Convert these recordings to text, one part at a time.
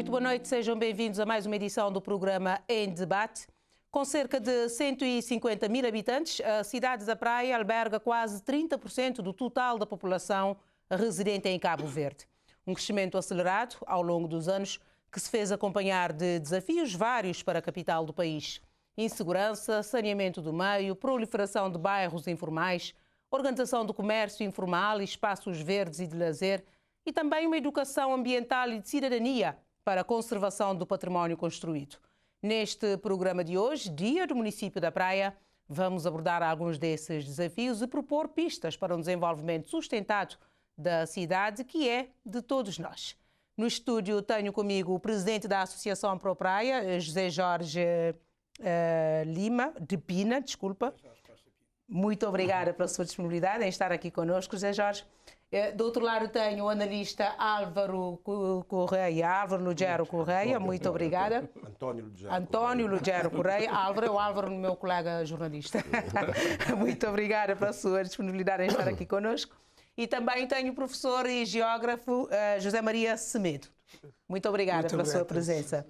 Muito boa noite, sejam bem-vindos a mais uma edição do programa Em Debate. Com cerca de 150 mil habitantes, a cidade da Praia alberga quase 30% do total da população residente em Cabo Verde. Um crescimento acelerado ao longo dos anos que se fez acompanhar de desafios vários para a capital do país. Insegurança, saneamento do meio, proliferação de bairros informais, organização do comércio informal e espaços verdes e de lazer e também uma educação ambiental e de cidadania para a conservação do património construído. Neste programa de hoje, Dia do Município da Praia, vamos abordar alguns desses desafios e propor pistas para um desenvolvimento sustentado da cidade, que é de todos nós. No estúdio tenho comigo o presidente da Associação Pro Praia, José Jorge Lima, de Pina, desculpa. Muito obrigada pela sua disponibilidade em estar aqui connosco, José Jorge. Do outro lado tenho o analista Álvaro Correia, Álvaro Lugero Correia, muito obrigada. António Lugero Correia. Álvaro é o Álvaro, meu colega jornalista. Muito obrigada pela sua disponibilidade em estar aqui connosco. E também tenho o professor e geógrafo José Maria Semedo. Muito obrigada pela sua presença.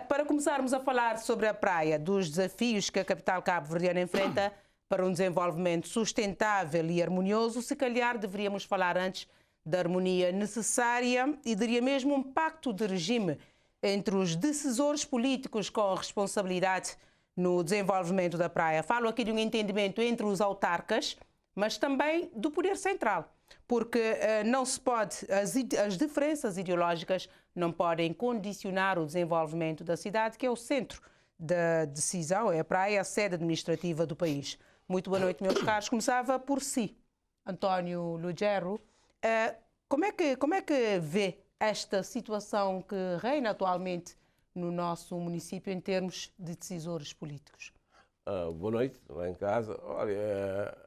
Para começarmos a falar sobre a praia, dos desafios que a capital cabo-verdiana enfrenta para um desenvolvimento sustentável e harmonioso, se calhar deveríamos falar antes da harmonia necessária e diria mesmo um pacto de regime entre os decisores políticos com responsabilidade no desenvolvimento da praia. Falo aqui de um entendimento entre os autarcas, mas também do poder central, porque não se pode, as diferenças ideológicas não podem condicionar o desenvolvimento da cidade, que é o centro da decisão, é a praia, a sede administrativa do país. Muito boa noite, meus caros. Começava por si, António Lugero. Como é que vê esta situação que reina atualmente no nosso município em termos de decisores políticos? Boa noite, lá em casa. Olha,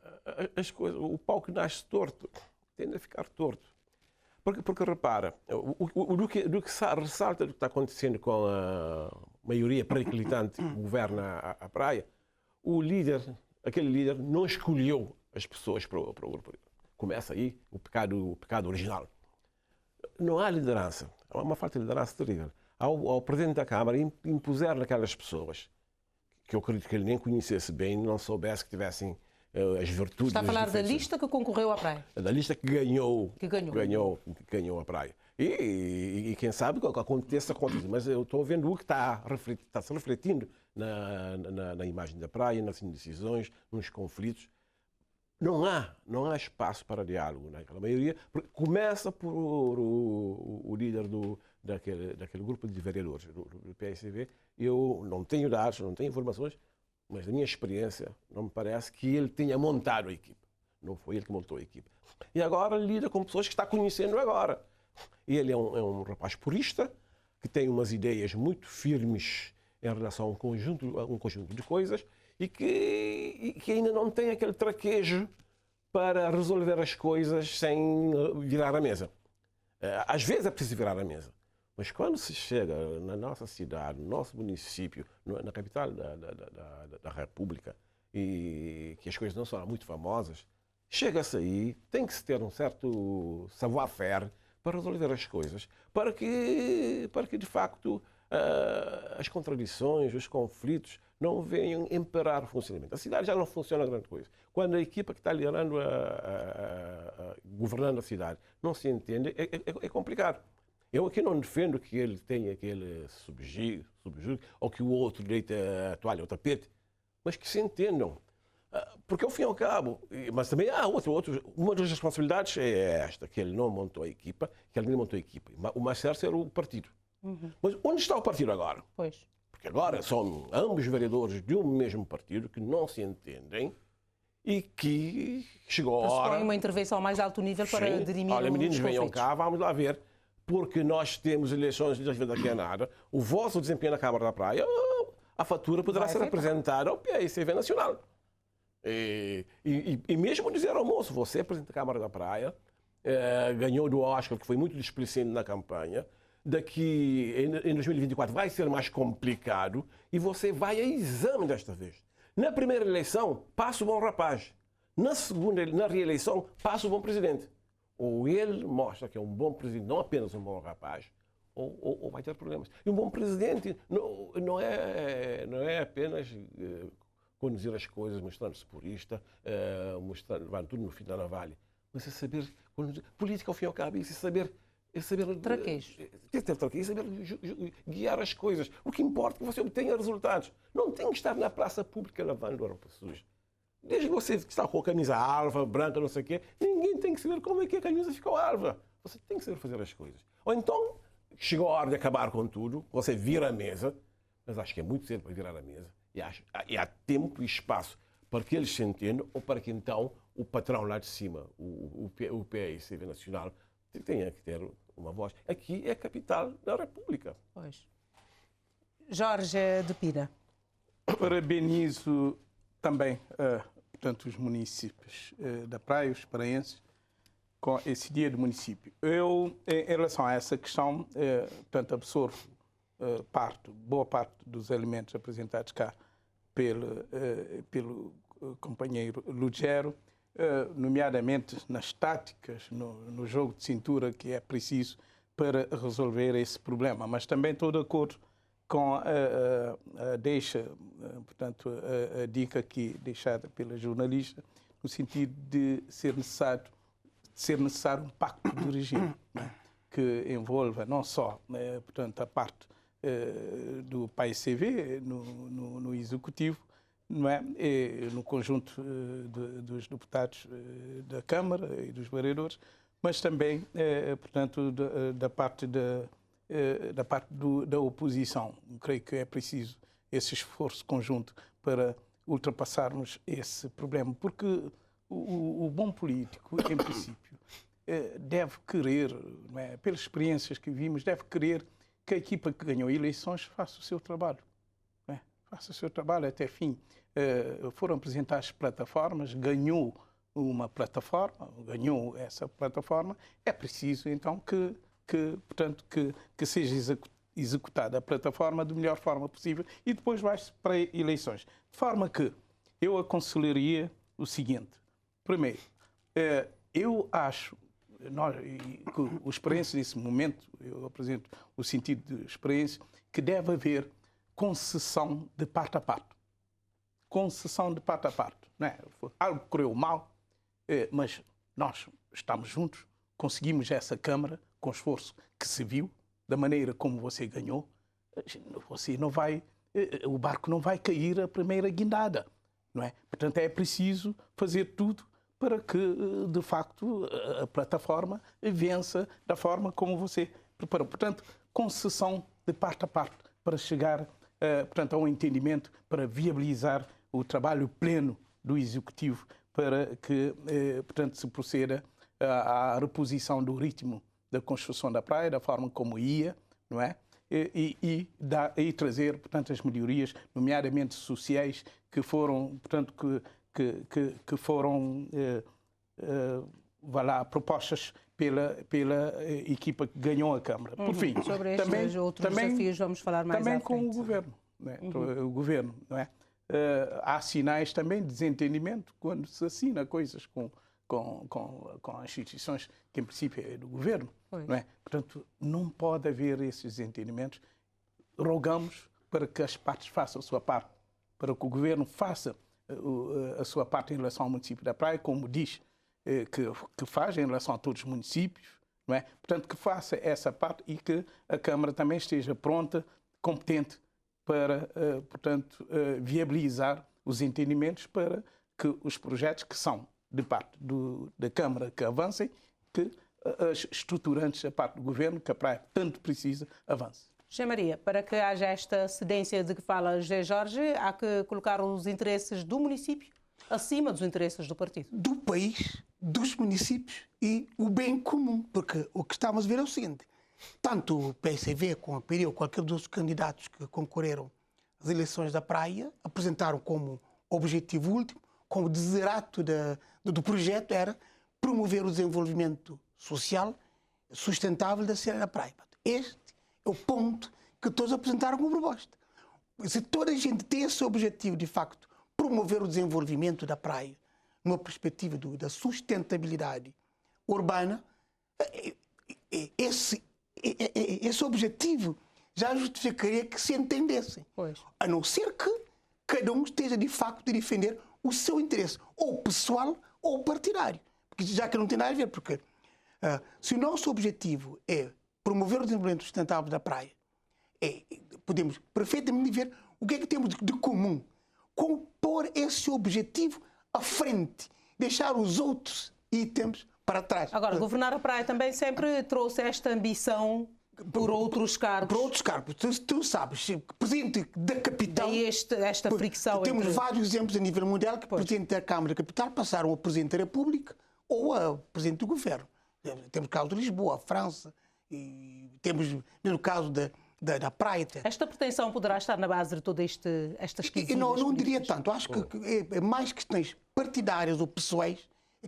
as coisas, o pau que nasce torto tende a ficar torto. Porque repara, do que ressalta do que está acontecendo com a maioria periclitante que governa a praia, aquele líder não escolheu as pessoas para o grupo. Começa aí o pecado original. Não há liderança. Há uma falta de liderança terrível. Ao presidente da Câmara impuser naquelas pessoas que eu acredito que ele nem conhecesse bem, não soubesse que tivessem as virtudes... Está a falar da lista que concorreu à praia? Da lista que ganhou a praia. E quem sabe que aconteça. Mas eu estou vendo o que está se refletindo na imagem da praia, nas indecisões, nos conflitos. Não há espaço para diálogo naquela maioria. Começa por o líder daquele grupo de vereadores do PSV. Eu não tenho dados, não tenho informações, mas da minha experiência não me parece que ele tenha montado a equipe. Não foi ele que montou a equipe. E agora lida com pessoas que está conhecendo agora. Ele é um rapaz purista, que tem umas ideias muito firmes em relação a um conjunto de coisas e que ainda não tem aquele traquejo para resolver as coisas sem virar a mesa. Às vezes é preciso virar a mesa, mas quando se chega na nossa cidade, no nosso município, na capital da República, e que as coisas não são muito famosas, chega-se aí, tem que se ter um certo savoir-faire para resolver as coisas, para que de facto as contradições, os conflitos não venham imperar o funcionamento. A cidade já não funciona grande coisa. Quando a equipa que está liderando, governando a cidade, não se entende, é complicado. Eu aqui não defendo que ele tenha aquele subjúgue ou que o outro deite a toalha ao tapete, mas que se entendam. Porque, ao fim e ao cabo, mas também há uma das responsabilidades é esta, que ele não montou a equipa, que ele não montou a equipa. O mais certo era o partido. Uhum. Mas onde está o partido agora? Pois. Porque agora são ambos vereadores de um mesmo partido que não se entendem e que chegou a hora... Põe uma intervenção mais alto nível para dirimir olha, meninos, venham conflitos. cá, vamos lá ver, porque nós temos eleições daqui a nada, o vosso desempenho na Câmara da Praia, a fatura poderá ser apresentada ao PSV Nacional. E mesmo dizer ao moço, você é presidente da Câmara da Praia, ganhou do Oscar, que foi muito displicente na campanha, daqui em 2024 vai ser mais complicado e você vai a exame desta vez. Na primeira eleição, passa o bom rapaz. Na segunda, na reeleição, passa o bom presidente. Ou ele mostra que é um bom presidente, não apenas um bom rapaz, ou vai ter problemas. E um bom presidente não é apenas conduzir as coisas, mostrando-se purista, levando tudo no fim da navalha, mas é saber conduzir. Política, ao fim e ao cabo, é saber traquejo. É saber guiar as coisas. O que importa é que você obtenha resultados. Não tem que estar na praça pública lavando a roupa suja. Desde que você está com a camisa alva, branca, não sei o quê, ninguém tem que saber como é que a camisa ficou alva. Você tem que saber fazer as coisas. Ou então, chegou a hora de acabar com tudo, você vira a mesa, mas acho que é muito cedo para virar a mesa. E há tempo e espaço para que eles se entendam ou para que então o patrão lá de cima, o PAICV Nacional, tenha que ter uma voz. Aqui é a capital da República. Pois. Jorge de Pina. Parabenizo também, portanto, os municípios da Praia, os paraenses, com esse dia do município. Eu, em relação a essa questão, portanto, absorvo boa parte dos elementos apresentados cá pelo companheiro Lugero, nomeadamente nas táticas, no jogo de cintura que é preciso para resolver esse problema. Mas também estou de acordo com a portanto, a dica aqui deixada pela jornalista, no sentido de ser necessário um pacto de regime, né, que envolva não só, portanto, a parte do PAICV no executivo, não é? No conjunto dos deputados da Câmara e dos vereadores, mas também, portanto, da parte da oposição. Creio que é preciso esse esforço conjunto para ultrapassarmos esse problema, porque o bom político, em princípio, deve querer, não é? Pelas experiências que vimos, deve querer que a equipa que ganhou eleições faça o seu trabalho. Faça o seu trabalho até fim. Foram apresentadas plataformas, ganhou essa plataforma, é preciso então que seja executada a plataforma da melhor forma possível e depois vai-se para eleições. De forma que eu aconselharia o seguinte. Primeiro, eu acho que os experiências nesse momento, eu apresento o sentido de experiência, que deve haver concessão de parte a parte. Concessão de parte a parte. Não é? Algo correu mal, mas nós estamos juntos, conseguimos essa Câmara com esforço que se viu, da maneira como você ganhou. Você não vai, o barco não vai cair a primeira guindada, não é? Portanto, é preciso fazer tudo para que, de facto, a plataforma vença da forma como você preparou. Portanto, concessão de parte a parte para chegar, portanto, a um entendimento, para viabilizar o trabalho pleno do Executivo, para que, portanto, se proceda à reposição do ritmo da construção da praia, da forma como ia, não é? E trazer, portanto, as melhorias, nomeadamente sociais, que foram, portanto, que foram propostas pela equipa que ganhou a Câmara. Por fim, sobre estes outros desafios vamos falar mais também à frente. Com o Governo. Não é? O Governo, não é? Há sinais também de desentendimento quando se assina coisas com as instituições que, em princípio, é do Governo. Não é? Portanto, não pode haver esses desentendimentos. Rogamos para que as partes façam a sua parte, para que o Governo faça a sua parte em relação ao município da Praia, como diz que faz em relação a todos os municípios. Não é? Portanto, que faça essa parte e que a Câmara também esteja pronta, competente, para, portanto, viabilizar os entendimentos para que os projetos que são de parte da Câmara que avancem, que as estruturantes da parte do Governo, que a Praia tanto precisa, avance. José Maria, para que haja esta cedência de que fala José Jorge, há que colocar os interesses do município acima dos interesses do partido. Do país, dos municípios e o bem comum, porque o que estamos a ver é o seguinte, tanto o PSV como a PRI ou qualquer dos candidatos que concorreram às eleições da Praia apresentaram como objetivo último, como desiderato do projeto era promover o desenvolvimento social sustentável da cidade da Praia. Este é o ponto que todos apresentaram como proposta. Se toda a gente tem esse objetivo, de facto, promover o desenvolvimento da Praia numa perspectiva da sustentabilidade urbana, esse esse objetivo já justificaria que se entendessem. Pois. A não ser que cada um esteja, de facto, a defender o seu interesse, ou pessoal ou partidário. Porque já que não tem nada a ver, porque se o nosso objetivo é promover o desenvolvimento sustentável da praia, podemos perfeitamente ver o que é que temos de comum. Como pôr esse objetivo à frente, deixar os outros itens para trás. Agora, governar a praia também sempre trouxe esta ambição por outros cargos. Por outros cargos. Tu sabes, presidente da capital... Daí esta fricção Temos entre... vários exemplos a nível mundial que presidente da Câmara da Capital passaram a presidente da República ou a presidente do governo. Temos o caso de Lisboa, a França, e temos o caso da praia. Esta pretensão poderá estar na base de todas estas questões? Não diria tanto. Acho que é mais questões partidárias ou pessoais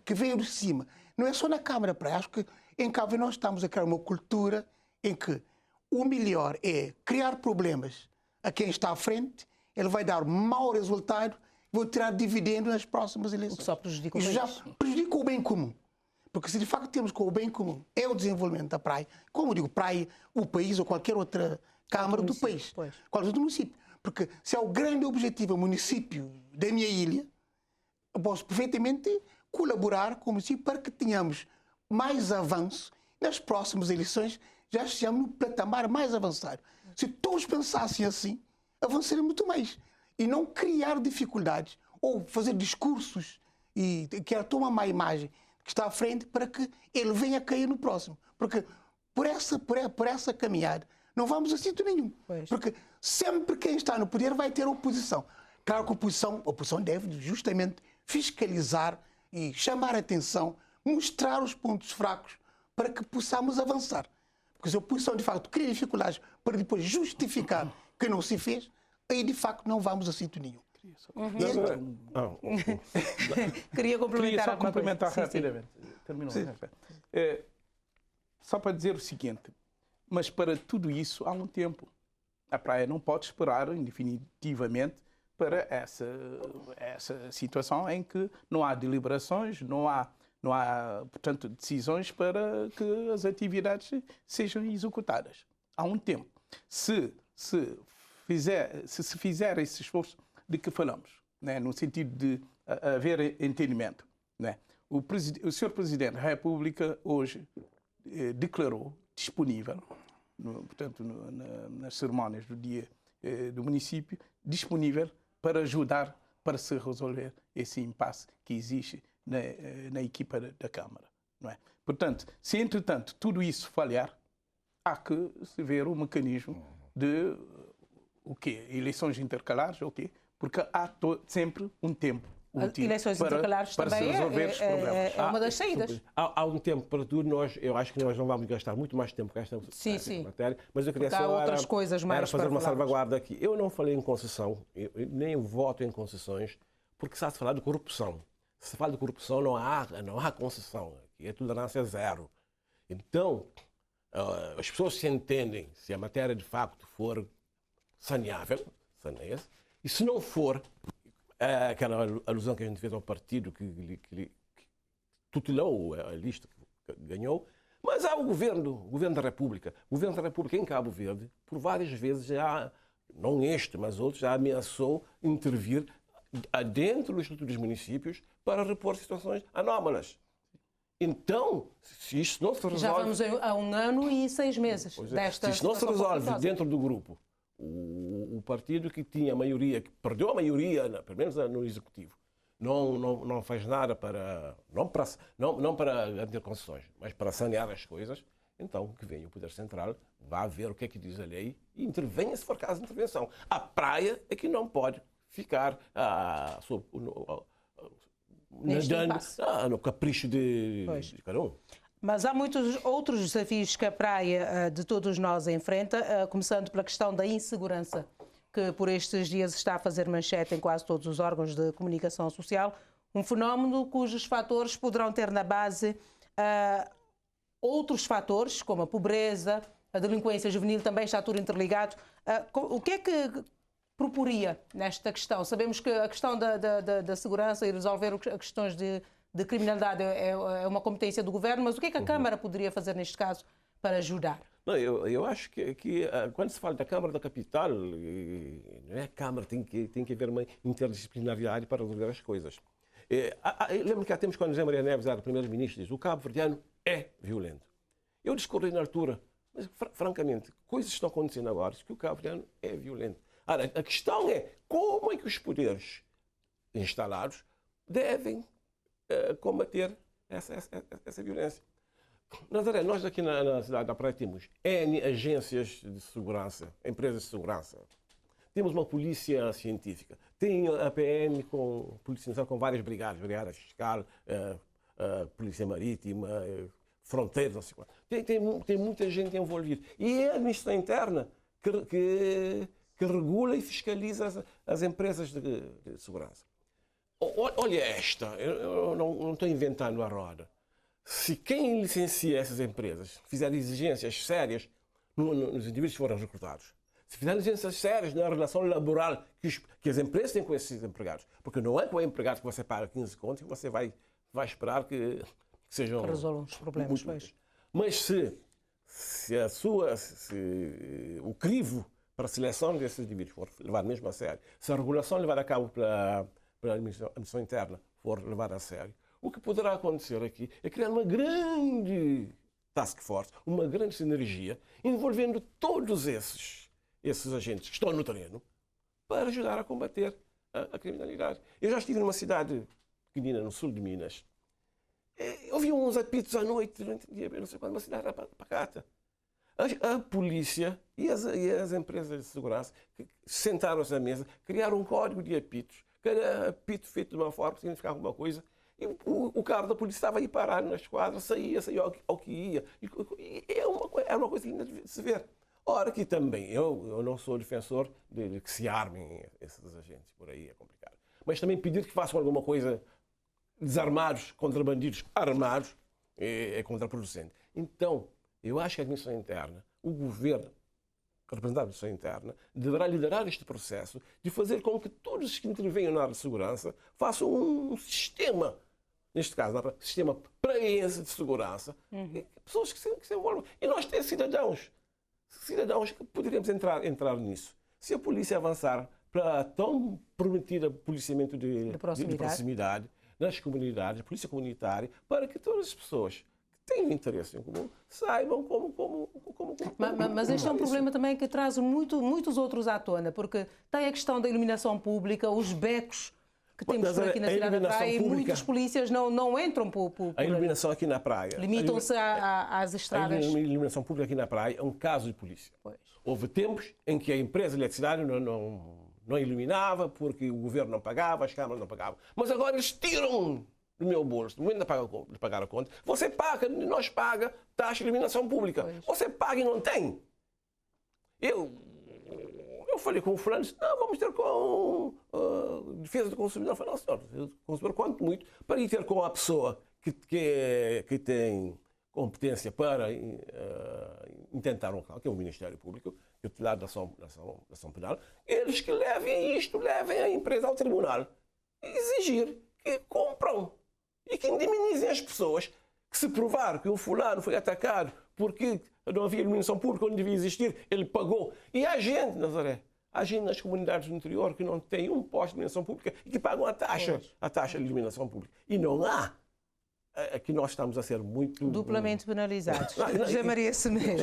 que vêm de cima. Não é só na Câmara Praia. Acho que em Cabo Verde nós estamos a criar uma cultura em que o melhor é criar problemas a quem está à frente, ele vai dar mau resultado e vai tirar dividendo nas próximas eleições. O que só prejudica o Isso país. já prejudica o bem comum. Porque se de facto temos que o bem comum é o desenvolvimento da praia, como eu digo, praia, o país ou qualquer outra Câmara do país, qualquer outro município. Porque se é o grande objetivo, o município da minha ilha, eu posso perfeitamente colaborar com o município para que tenhamos mais avanço nas próximas eleições, já estejamos no patamar mais avançado. Se todos pensassem assim, avançaria muito mais. E não criar dificuldades ou fazer discursos e que toma uma má imagem que está à frente para que ele venha a cair no próximo. Porque por essa caminhada não vamos a sítio nenhum. Pois. Porque sempre quem está no poder vai ter oposição. Claro que a oposição deve justamente fiscalizar e chamar a atenção, mostrar os pontos fracos para que possamos avançar. Porque se a oposição, de facto, cria dificuldades para depois justificar que não se fez, aí, de facto, não vamos a sítio nenhum. Queria complementar, só complementar sim, rapidamente. Terminou. Só para dizer o seguinte, mas para tudo isso há um tempo. A praia não pode esperar indefinitivamente para essa situação em que não há deliberações, não há, portanto, decisões para que as atividades sejam executadas. Há um tempo. Se fizer esse esforço de que falamos, né, no sentido de haver entendimento, né, o Sr. Presidente da República hoje declarou disponível, portanto, nas cerimónias do dia do município, disponível para ajudar para se resolver esse impasse que existe na equipa da Câmara. Não é? Portanto, se entretanto tudo isso falhar, há que se ver o mecanismo de o quê? Eleições intercalares, o quê? Porque há sempre um tempo útil eleições intercalares para também se resolver os problemas. é uma das saídas. Há um tempo para tudo. Eu acho que nós não vamos gastar muito mais tempo com esta matéria, mas eu queria Porque há só outras coisas mais era fazer para uma falarmos. salvaguarda aqui. Eu não falei em concessão, eu nem voto em concessões, porque está a se falar de corrupção. Se fala de corrupção, não há concessão. Aqui é tolerância zero. Então, as pessoas se entendem se a matéria de facto for saneável, saneia-se, e se não for, aquela alusão que a gente fez ao partido que tutelou a lista que ganhou, mas há o governo da República. O governo da República em Cabo Verde, por várias vezes, não este, mas outros, já ameaçou intervir dentro do Estatuto dos Municípios para repor situações anómalas. Então, se isto não se resolve... Já vamos a 1 ano e 6 meses desta se isto não se situação resolve conflituosa. dentro do grupo, o partido que tinha a maioria, que perdeu a maioria, pelo menos no Executivo, não faz nada para... Não para garantir concessões, mas para sanear as coisas, então que venha o Poder Central, vá ver o que é que diz a lei e intervenha se for caso de intervenção. A praia é que não pode ficar no capricho de cada um. Mas há muitos outros desafios que a praia de todos nós enfrenta, começando pela questão da insegurança, que por estes dias está a fazer manchete em quase todos os órgãos de comunicação social, um fenómeno cujos fatores poderão ter na base outros fatores, como a pobreza, a delinquência juvenil, também está tudo interligado. O que é que proporia nesta questão? Sabemos que a questão da segurança e resolver as questões de criminalidade é uma competência do governo, mas o que é que a Câmara poderia fazer neste caso para ajudar? Não, eu acho que quando se fala da Câmara da Capital, não é a Câmara, tem que haver uma interdisciplinaridade para resolver as coisas. Eu lembro que há tempos, quando José Maria Neves era primeiro-ministro, diz: o cabo-verdiano é violento. Eu discorri na altura, mas francamente, coisas estão acontecendo agora que o cabo-verdiano é violento. Ora, a questão é como é que os poderes instalados devem combater essa violência. Nazaré, nós aqui na cidade da Praia temos N agências de segurança, empresas de segurança. Temos uma polícia científica. Tem a PM com várias brigadas, brigada fiscal, polícia marítima, fronteiras, não sei qual. Tem muita gente envolvida. E é a administração interna que regula e fiscaliza as empresas de segurança. Olha esta, eu não estou inventando a roda. Se quem licencia essas empresas fizer exigências sérias nos indivíduos que foram recrutados, se fizer exigências sérias na relação laboral que as empresas têm com esses empregados, porque não é com o empregado que você paga 15 contos que você vai esperar que sejam... resolvam os problemas, pois. Mas se o crivo para a seleção desses indivíduos for levado mesmo a sério, se a regulação levada a cabo pela administração interna for levada a sério, o que poderá acontecer aqui é criar uma grande task force, uma grande sinergia, envolvendo todos esses agentes que estão no terreno para ajudar a combater a criminalidade. Eu já estive numa cidade pequenina, no sul de Minas. Ouvi uns apitos à noite, durante o dia, não sei quando, uma cidade pacata. A polícia e as empresas de segurança sentaram-se à mesa, criaram um código de apitos. Cada apito feito de uma forma que significava alguma coisa. E o carro da polícia estava aí parado na esquadra, saía ao que ia. Era uma coisa linda de se ver. Ora, que também, eu não sou defensor de que se armem esses agentes, por aí é complicado. Mas também pedir que façam alguma coisa desarmados contra bandidos armados é contraproducente. Então, eu acho que a administração interna, o governo, representante da administração interna, deverá liderar este processo de fazer com que todos os que intervenham na área de segurança façam um sistema, neste caso, um sistema praense de segurança, pessoas que se envolvam. E nós temos cidadãos que poderíamos entrar nisso. Se a polícia avançar para tão prometido policiamento de proximidade nas comunidades, polícia comunitária, para que todas as pessoas que têm interesse em comum saibam como mas este é um problema também que traz muitos outros à tona, porque tem a questão da iluminação pública, os becos que temos por aqui na cidade da Praia, e muitos polícias não entram por a iluminação aqui na Praia. Limitam-se às estradas. A iluminação pública aqui na Praia é um caso de polícia. Pois. Houve tempos em que a empresa de eletricidade não iluminava porque o governo não pagava, as câmaras não pagavam. Mas agora eles tiram do meu bolso, no momento de pagar a conta, você paga, nós paga taxa de iluminação pública. Pois. Você paga e não tem. Eu falei com o fulano, disse, não, vamos ter com defesa do consumidor. Eu falei, não, senhor, o consumidor, quanto muito, para ir ter com a pessoa que tem competência para intentar um caso, que é o Ministério Público, que é o titular da ação penal, eles que levem a empresa ao tribunal e exigir que compram e que indemnizem as pessoas que, se provar que um fulano foi atacado porque não havia iluminação pública onde devia existir, ele pagou. E há gente, Nazaré, há gente nas comunidades do interior que não tem um posto de iluminação pública e que pagam a taxa de iluminação pública. E não há. Aqui nós estamos a ser muito... duplamente penalizados. José Maria Semedo.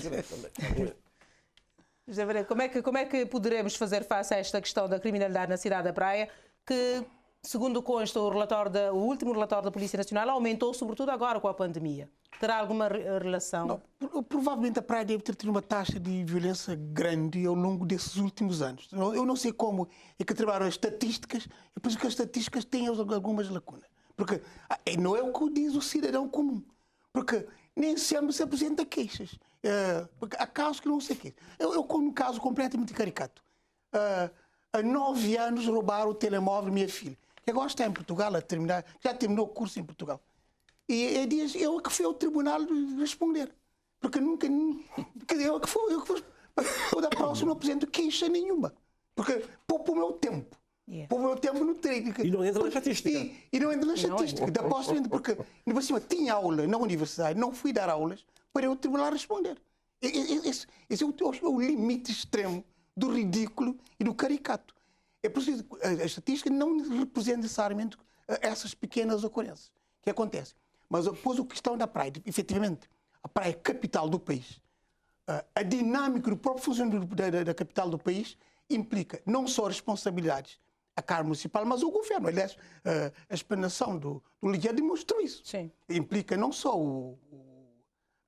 José Maria, como é que poderemos fazer face a esta questão da criminalidade na cidade da Praia, que, segundo consta o último relatório da Polícia Nacional, aumentou sobretudo agora com a pandemia? Terá alguma relação? Não, provavelmente a Praia deve ter tido uma taxa de violência grande ao longo desses últimos anos. Eu não sei como é que trabalham as estatísticas, é por isso que as estatísticas têm algumas lacunas. Porque não é o que diz o cidadão comum. Porque nem sempre se apresenta queixas. Porque há casos que não se queixam. Eu como um caso completamente caricato. Há 9 anos roubaram o telemóvel da minha filha, que agora está em Portugal já terminou o curso em Portugal. E diz, eu que fui ao tribunal responder. Porque nunca... Eu que fui... Eu da próxima não apresento queixa nenhuma. Porque poupa o meu tempo. Poupa o meu tempo no técnico. E não entra na estatística. E não entra na estatística. Da próxima, porque, por cima, tinha aula na universidade, não fui dar aulas para eu ao tribunal responder. Esse é o limite extremo do ridículo e do caricato. É preciso, a estatística não representa necessariamente essas pequenas ocorrências que acontecem. Mas depois a questão da praia, efetivamente, a praia é a capital do país. A dinâmica do próprio funcionamento da capital do país implica não só responsabilidades à Câmara Municipal, mas o governo. Aliás, a explanação do Ligia demonstrou isso. Sim. Implica não só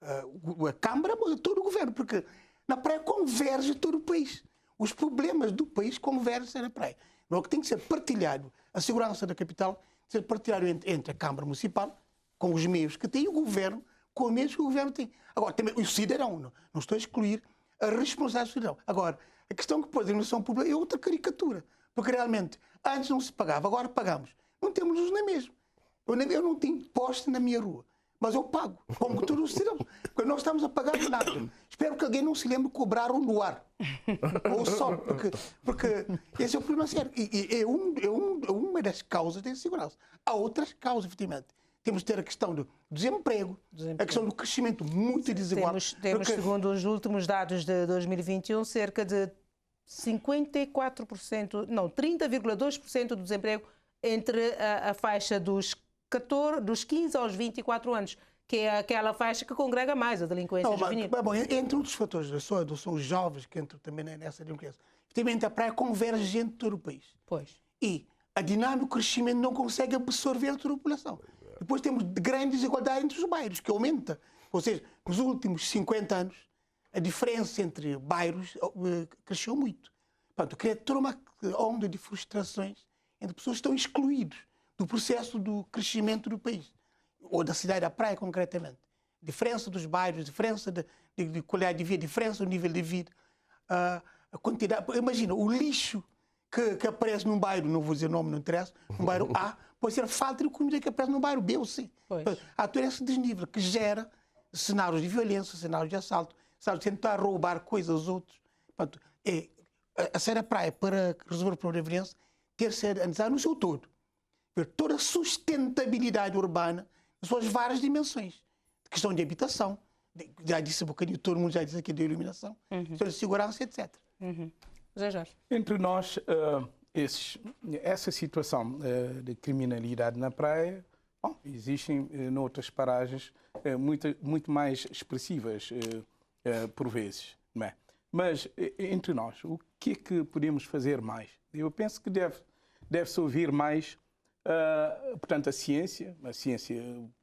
a Câmara, mas todo o governo, porque na praia converge todo o país. Os problemas do país convergem na praia. Mas o que tem que ser partilhado, a segurança da capital, tem que ser partilhado entre a Câmara Municipal, com os meios que tem, e o governo, com os meios que o governo tem. Agora, também o cidadão, não estou a excluir a responsabilidade do cidadão. Agora, a questão que pôs a iluminação pública é outra caricatura. Porque realmente, antes não se pagava, agora pagamos. Não temos luz nem mesmo. Eu não tenho poste na minha rua, mas eu pago, como todos os cidadãos. Porque nós estamos a pagar nada. Espero que alguém não se lembre de cobrar o luar. Ou só, porque esse é o problema sério. E é uma das causas da insegurança. Há outras causas, efetivamente. Temos de ter a questão do desemprego, a questão do crescimento muito desigual. Temos, segundo os últimos dados de 2021, cerca de 30,2% do desemprego entre a faixa dos 15 aos 24 anos, que é aquela faixa que congrega mais a delinquência juvenil. Bom, entre outros fatores, são os jovens que entram também nessa delinquência. Efetivamente, a praia converge entre todo o país. Pois. E a dinâmica do crescimento não consegue absorver toda a população. Depois temos grande desigualdade entre os bairros, que aumenta. Ou seja, nos últimos 50 anos, a diferença entre bairros cresceu muito. Portanto, cria toda uma onda de frustrações entre pessoas que estão excluídas do processo do crescimento do país, ou da cidade da praia, concretamente. Diferença dos bairros, diferença de qualidade de vida, diferença do nível de vida. A quantidade... Imagina, o lixo que aparece num bairro, não vou dizer nome, não interessa, num bairro A, pode ser a falta de comida que aparece num bairro B ou C. Há todo esse desnível que gera cenários de violência, cenários de assalto, cenários de tentar roubar coisas aos outros. Portanto, a sair da praia para resolver o problema da violência ter que ser analisado no seu todo. Ver toda a sustentabilidade urbana nas suas várias dimensões. Questão de habitação, já disse um bocadinho, todo mundo já disse aqui, de iluminação, questão de segurança, etc. José Jorge. Entre nós, essa situação de criminalidade na praia, existem noutras paragens muito mais expressivas, por vezes, não é? Mas, entre nós, o que é que podemos fazer mais? Eu penso que deve-se ouvir mais, portanto, a ciência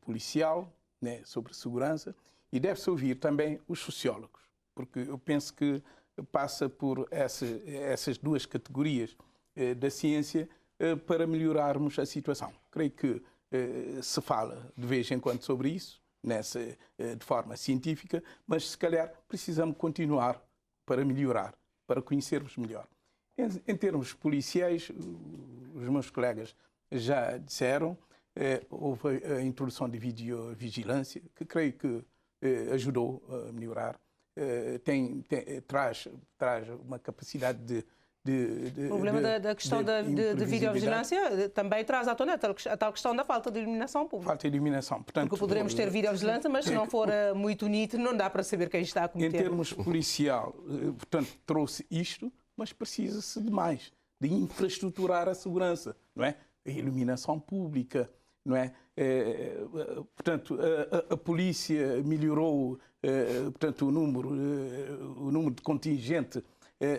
policial, né, sobre segurança, e deve-se ouvir também os sociólogos, porque eu penso que passa por essas duas categorias da ciência para melhorarmos a situação. Creio que se fala de vez em quando sobre isso, de forma científica, mas se calhar precisamos continuar para melhorar, para conhecermos melhor. Em termos policiais, os meus colegas já disseram, houve a introdução de videovigilância, que creio que ajudou a melhorar. Traz uma capacidade de o problema da questão de videovigilância também traz à tona a tal questão da falta de iluminação pública. Falta de iluminação. Portanto, porque poderemos ter videovigilância, mas se não for muito nítido, não dá para saber quem está a cometer. Em termos policial, portanto, trouxe isto, mas precisa-se de mais, de infraestruturar a segurança, não é? A iluminação pública, não é? Portanto, a polícia melhorou, portanto, o número de contingente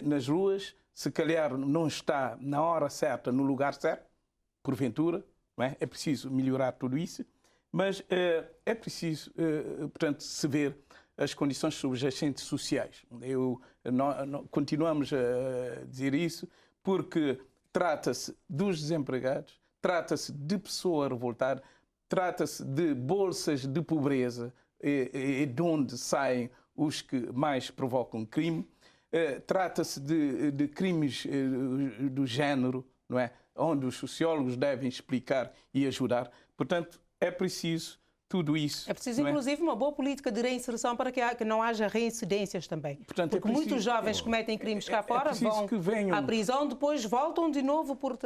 nas ruas. Se calhar não está na hora certa, no lugar certo, porventura, não é? É preciso melhorar tudo isso, mas é preciso, portanto, se ver as condições subjacentes sociais. Continuamos a dizer isso porque trata-se dos desempregados, trata-se de pessoa revoltada, trata-se de bolsas de pobreza, de onde saem os que mais provocam crime. Trata-se de crimes do género, não é? Onde os sociólogos devem explicar e ajudar. Portanto, é preciso tudo isso. É preciso, inclusive, uma boa política de reinserção para que não haja reincidências também. Portanto, porque muitos jovens cometem crimes cá fora, vão à prisão, depois voltam de novo por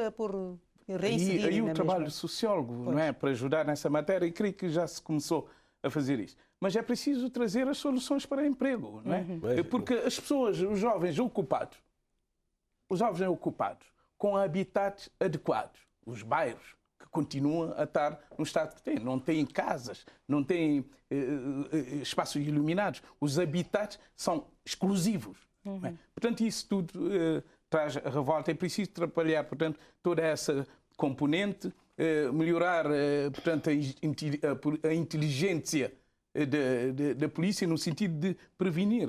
reincidir. Aí o trabalho do sociólogo, não é? Para ajudar nessa matéria, e creio que já se começou a fazer isso. Mas é preciso trazer as soluções para emprego, não é? Porque as pessoas, os jovens ocupados com habitats adequados, os bairros que continuam a estar no estado que têm, não têm casas, não têm espaços iluminados, os habitats são exclusivos. Não é? Portanto, isso tudo traz revolta. É preciso trabalhar, portanto, toda essa componente, melhorar, portanto, a inteligência da polícia no sentido de prevenir,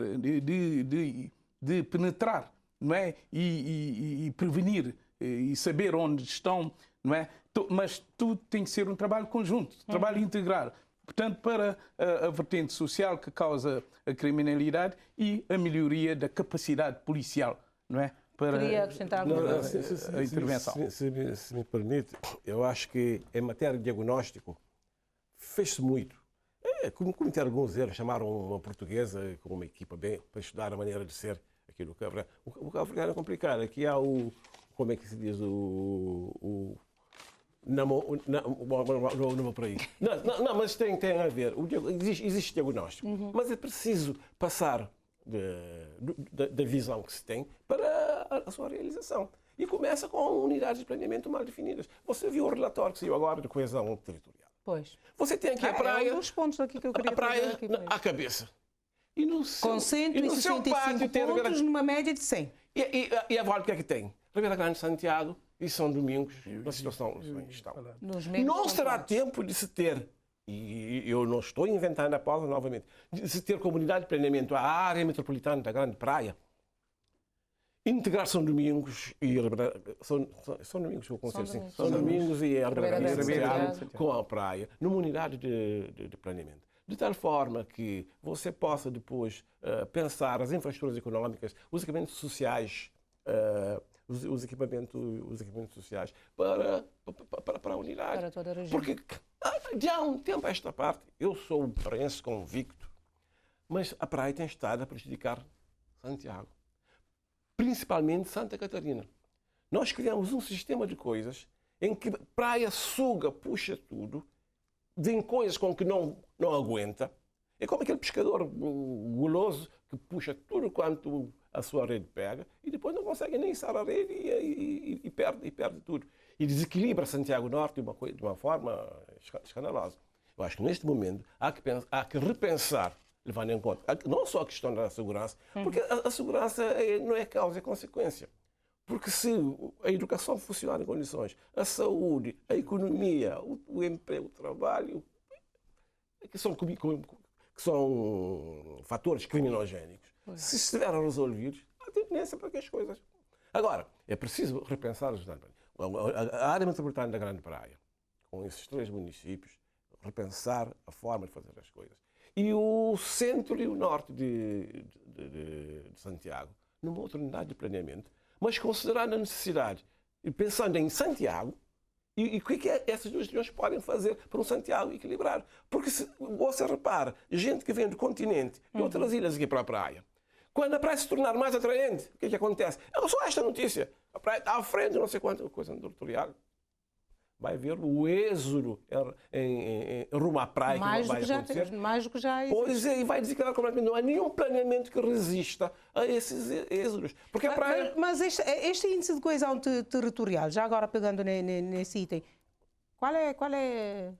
de penetrar, não é? E prevenir e saber onde estão, não é? Mas tudo tem que ser um trabalho conjunto, trabalho integrado. Portanto, para a vertente social que causa a criminalidade e a melhoria da capacidade policial, não é? Para Queria acrescentar a intervenção. Se me permite, eu acho que em matéria de diagnóstico fez-se muito. Cometeram alguns erros, chamaram uma portuguesa com uma equipa bem para estudar a maneira de ser aqui do Cabo Verde. O Cabo Verde é complicado. Aqui há como é que se diz, não vou por aí. Não, mas tem a ver. Existe diagnóstico. Mas é preciso passar da visão que se tem para a sua realização. E começa com unidades de planeamento mal definidas. Você viu o relatório que saiu agora de coesão territorial. Pois. Você tem aqui a praia, É um dos pontos aqui que eu queria a praia aqui à cabeça. E no seu, com 165 pontos numa média de 100. E a volta que é que tem? Ribeira Grande, Santiago e São Domingos, na situação estão. Não será tempo de se ter, e eu não estou inventando a pausa novamente, de se ter comunidade de planeamento à área metropolitana da Grande Praia, integrar São Domingos e São Domingos, vou conselho, sim. São Domingos e a Ribeira Grande com a praia, numa unidade de planeamento. De tal forma que você possa depois pensar as infraestruturas económicas, os equipamentos sociais, os equipamentos sociais para a unidade. Para toda a região. Porque de há um tempo a esta parte, eu sou um praense convicto, mas a praia tem estado a prejudicar Santiago. Principalmente Santa Catarina. Nós criamos um sistema de coisas em que a praia suga, puxa tudo, vem coisas com que não aguenta. É como aquele pescador guloso que puxa tudo quanto a sua rede pega e depois não consegue nem içar a rede e perde tudo. E desequilibra Santiago Norte de uma forma escandalosa. Eu acho que neste momento há que repensar, levando em conta não só a questão da segurança, porque a segurança não é causa, é consequência. Porque se a educação funcionar em condições, a saúde, a economia, o emprego, o trabalho, que são fatores criminogénicos, se estiverem resolvidos, há tendência para que as coisas... Agora, é preciso repensar a área metropolitana da Grande Praia, com esses 3 municípios, repensar a forma de fazer as coisas. E o centro e o norte de Santiago, numa outra unidade de planeamento, mas considerando a necessidade, e pensando em Santiago, e o que essas duas regiões podem fazer para um Santiago equilibrado. Porque se você repara, gente que vem do continente, de outras ilhas aqui para a praia, quando a praia se tornar mais atraente, o que é que acontece? É só esta notícia. A praia está à frente de não sei quanta coisa territorial. Vai ver o êxodo em rumo à praia mais que vai acontecer. Mais do que já existe. Pois é, e vai desequilibrar completamente. Não há nenhum planeamento que resista a esses êxodos. Porque a praia... Mas este índice de coesão territorial, já agora pegando nesse item, qual é...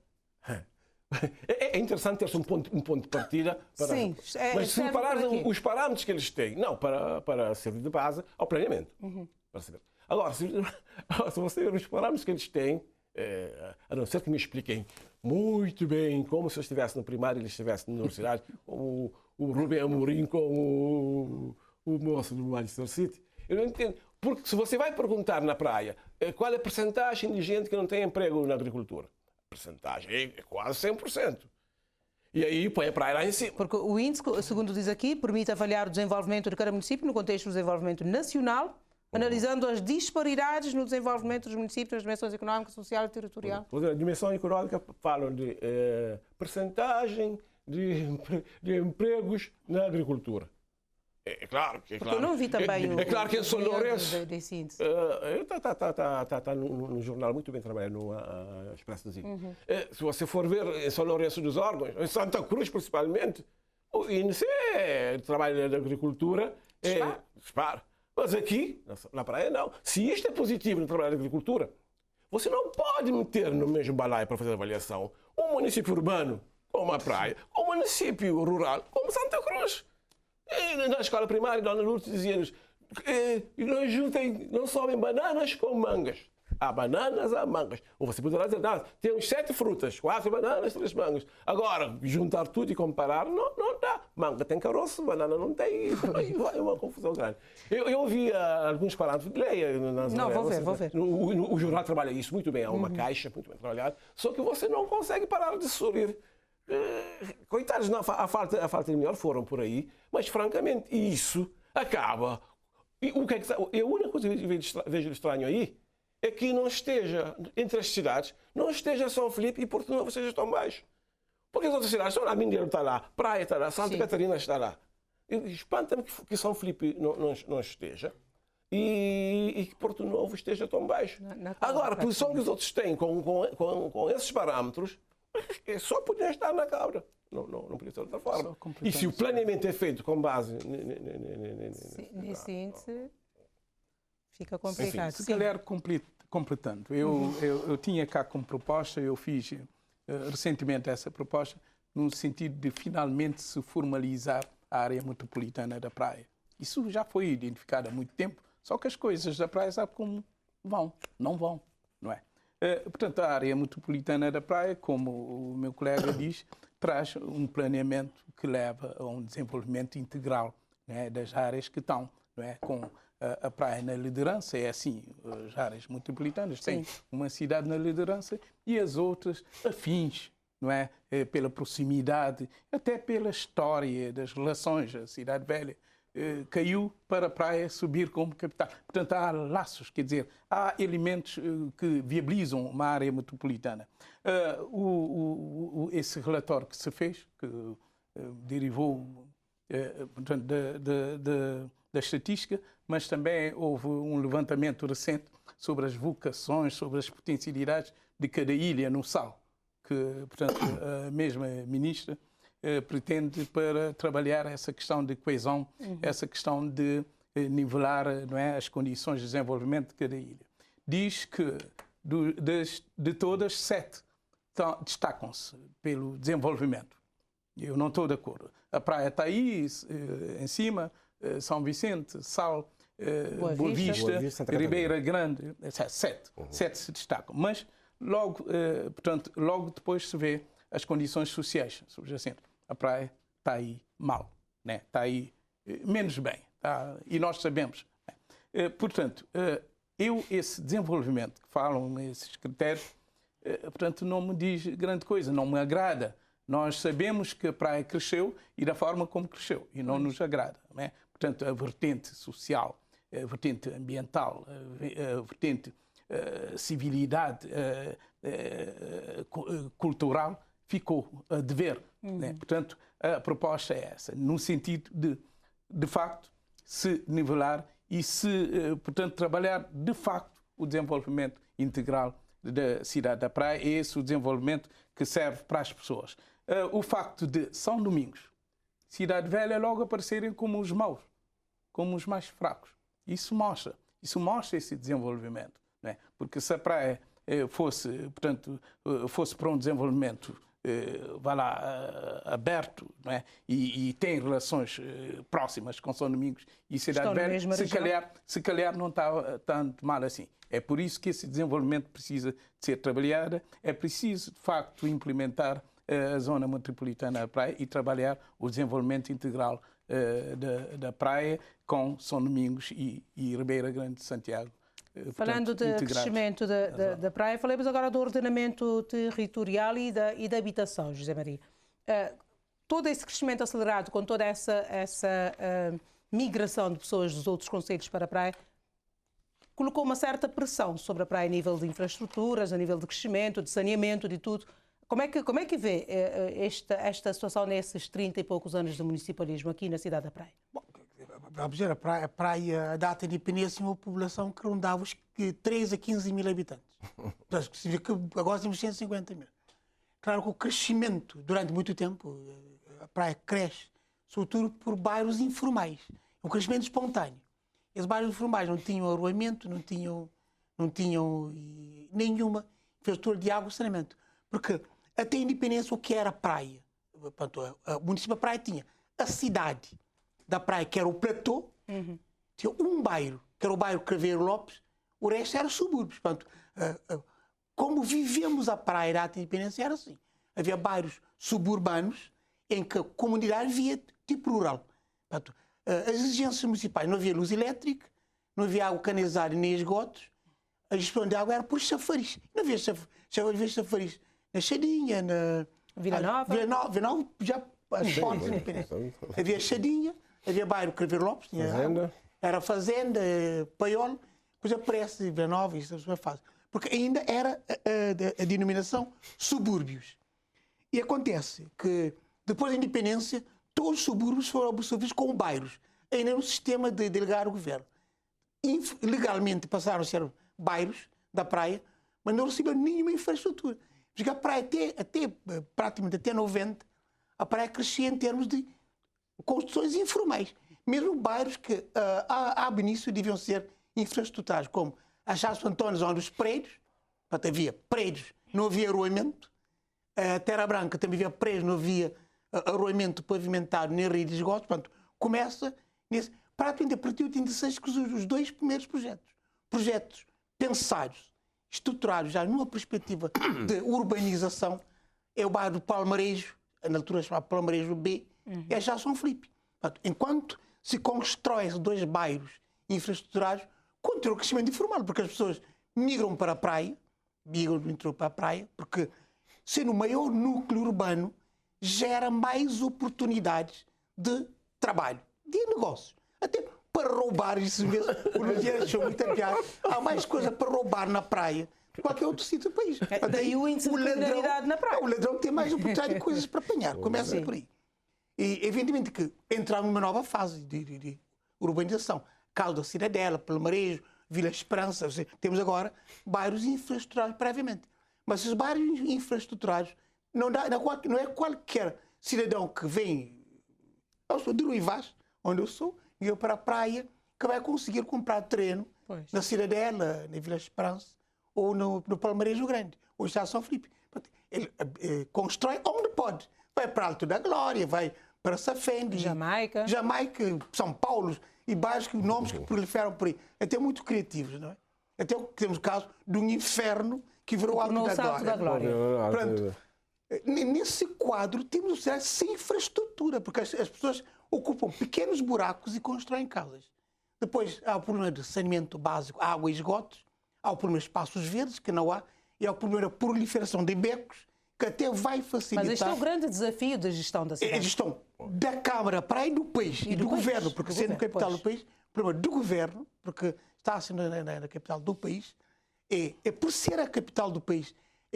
É interessante ter-se um ponto de partida para... Sim, mas se reparar os parâmetros que eles têm, não, para servir de base ao planeamento. Para saber. Agora, se você ver os parâmetros que eles têm, a não ser que me expliquem muito bem, como se eu estivesse no primário e ele estivesse na universidade, como o Rubem Amorim com o moço do Manchester City. Eu não entendo. Porque se você vai perguntar na praia qual é a percentagem de gente que não tem emprego na agricultura, a percentagem é quase 100%. E aí põe a praia lá em cima. Porque o índice, segundo diz aqui, permite avaliar o desenvolvimento de cada município no contexto do desenvolvimento nacional, analisando as disparidades no desenvolvimento dos municípios nas dimensões económica, social e territorial. A dimensão económica falam de percentagem de empregos na agricultura. É claro que Porque eu não vi também é claro que em São Lourenço de síntese. está no jornal muito bem trabalhado, no Expresso do Zinho. Se você for ver em São Lourenço dos Órgãos, em Santa Cruz principalmente, o índice é trabalho da agricultura dispara. Mas aqui, na praia, não. Se isto é positivo no trabalho da agricultura, você não pode meter no mesmo balaio para fazer avaliação um município urbano como a praia, ou um município rural como Santa Cruz. E na escola primária, Dona Lourdes dizia-nos não juntem, não sobem bananas com mangas. Há bananas, há mangas. Ou você poderá dizer, temos 7 frutas, 4 bananas, 3 mangas. Agora, juntar tudo e comparar, não dá. Manga tem caroço, banana não tem. É uma confusão grande. Eu ouvi alguns parâmetros, leia. Não, vou ver. O jornal trabalha isso muito bem, há uma caixa muito bem trabalhada, só que você não consegue parar de sorrir. Coitados, a falta de melhor foram por aí, mas francamente isso acaba. E o que é que, a única coisa que eu vejo de estranho aí é que não esteja, entre as cidades, não esteja São Filipe e Porto Novo seja tão baixo. Porque as outras cidades, a Mindelo está lá, Praia está lá, Santa Catarina está lá. Espanta-me que São Filipe não esteja e que Porto Novo esteja tão baixo. Agora, a posição que os outros têm com esses parâmetros, só podiam estar na cabra. Não podia ser de outra forma. E se o planeamento é feito com base nesse índice, fica complicado. Se calhar completando, eu tinha cá como proposta, eu fiz recentemente essa proposta, no sentido de finalmente se formalizar a área metropolitana da praia. Isso já foi identificado há muito tempo, só que as coisas da praia sabe como vão, não vão, não é? Portanto, a área metropolitana da praia, como o meu colega diz, traz um planeamento que leva a um desenvolvimento integral, né, das áreas que estão, não é, com a praia na liderança. É assim, as áreas metropolitanas têm uma cidade na liderança e as outras afins, não é, pela proximidade, até pela história das relações. A Cidade Velha caiu para a praia subir como capital. Portanto, há laços, quer dizer, há elementos que viabilizam uma área metropolitana. Esse relatório que se fez, que derivou portanto, da estatística, mas também houve um levantamento recente sobre as vocações, sobre as potencialidades de cada ilha no sal, que, portanto, a mesma ministra pretende para trabalhar essa questão de coesão, essa questão de nivelar, não é, as condições de desenvolvimento de cada ilha. Diz que de todas, 7 destacam-se pelo desenvolvimento. Eu não estou de acordo. A praia está aí, em cima, São Vicente, Sal, Boa Vista, Ribeira Grande, 7 se destacam. Mas logo, portanto, logo depois se vê as condições sociais subjacentes. A praia está aí mal, né? Está aí menos bem, tá? E nós sabemos. Portanto, esse desenvolvimento que falam, esses critérios, portanto, não me diz grande coisa, não me agrada. Nós sabemos que a praia cresceu e da forma como cresceu, e não nos agrada, né? Portanto, a vertente social, a vertente ambiental, a vertente civilidade, cultural, ficou a dever. Né? Portanto, a proposta é essa, no sentido de facto, se nivelar e se, portanto, trabalhar de facto o desenvolvimento integral da cidade da praia. É esse o desenvolvimento que serve para as pessoas. O facto de São Domingos, Cidade Velha, logo aparecerem como os maus, como os mais fracos. Isso mostra esse desenvolvimento. Né? Porque se a praia fosse para um desenvolvimento aberto, não é? E tem relações próximas com São Domingos e Cidade Velha, se calhar não está tanto mal assim. É por isso que esse desenvolvimento precisa de ser trabalhado, é preciso, de facto, implementar a zona metropolitana da praia e trabalhar o desenvolvimento integral da praia com São Domingos e Ribeira Grande de Santiago. Falando de crescimento da praia, falemos agora do ordenamento territorial e da habitação, José Maria. Todo esse crescimento acelerado, com toda essa migração de pessoas dos outros concelhos para a praia, colocou uma certa pressão sobre a praia a nível de infraestruturas, a nível de crescimento, de saneamento, de tudo. Como é que vê esta situação nesses 30 e poucos anos de municipalismo aqui na cidade da praia? Bom, vamos dizer, a praia, a data de independência, tinha uma população que rondava os 13 a 15 mil habitantes. Portanto, se vê que agora temos 150 mil. Claro que o crescimento, durante muito tempo, a praia cresce, sobretudo por bairros informais. Um crescimento espontâneo. Esses bairros informais não tinham arruamento, não tinham nenhuma infraestrutura de água e saneamento. Porque até a independência, o que era praia? Portanto, o município da praia tinha a cidade da praia, que era o platô, tinha um bairro, que era o bairro Craveiro Lopes, o resto era subúrbios. Portanto, como vivemos a praia da independência era assim. Havia bairros suburbanos em que a comunidade via tipo rural. Portanto, as exigências municipais, não havia luz elétrica, não havia água canalizada nem esgotos, a gestão de água era por chafariz. Não havia chafariz na Chadinha, na Vila Nova. Vila Nova já as pontes independentes. Havia Chadinha, havia bairro Craveiro Lopes, era fazenda, paiol, depois aparece Vila Nova, isso é fácil. Porque ainda era a denominação subúrbios. E acontece que, depois da independência, todos os subúrbios foram absorvidos como bairros, ainda no sistema de delegar o governo. Legalmente passaram a ser bairros da praia, mas não receberam nenhuma infraestrutura. Porque a praia, praticamente até 90, a praia crescia em termos de construções informais. Mesmo bairros que, a início, deviam ser infraestruturados, como a Chaves Antónios, onde os prédios, havia prédios, não havia arruamento. A Terra Branca também havia prédios, não havia arruamento pavimentado nem rede de esgoto. Portanto, começa nesse. Praticamente a partir de 86 que os dois primeiros projetos pensados, estruturados já numa perspectiva de urbanização, é o bairro do Palmarejo, na altura chamado Palmarejo B, é já São Filipe. Portanto, enquanto se constrói esses dois bairros infraestruturados, continua o crescimento informal, porque as pessoas migram para a praia, porque sendo o maior núcleo urbano, gera mais oportunidades de trabalho, de negócio. Até para roubar, isso mesmo, o Luciano achou muito piada, há mais coisa para roubar na praia do que qualquer outro sítio do país. Daí o índice de criminalidade na praia. O ladrão tem mais oportunidade de coisas para apanhar, começa por aí. E, evidentemente, que entramos numa nova fase de urbanização. Calda Cidadela, Palmarejo, Vila Esperança, temos agora bairros infraestruturados previamente. Mas os bairros infraestruturados não é qualquer cidadão que vem, eu sou de Ruivaz, onde eu sou, e eu para a praia, que vai conseguir comprar terreno na Cidadela, na Vila Esperança, ou no Palmarejo Grande, ou já São Filipe. Ele constrói onde pode. Vai para Alto da Glória, vai para Safende, Jamaica, São Paulo, e bairros, nomes que proliferam por aí. Até muito criativos, não é? Até temos o caso de um inferno que virou Alto da Glória. Pronto. Nesse quadro, temos uma cidade sem infraestrutura, porque as pessoas ocupam pequenos buracos e constroem casas. Depois há o problema de saneamento básico, água e esgotos, há o problema de espaços verdes, que não há, e há o problema da proliferação de becos, que até vai facilitar... Mas este é o grande desafio da gestão da cidade. A gestão da Câmara para aí do país e do governo, porque sendo capital do país, o problema do governo, porque está sendo na capital do país, é por ser a capital do país,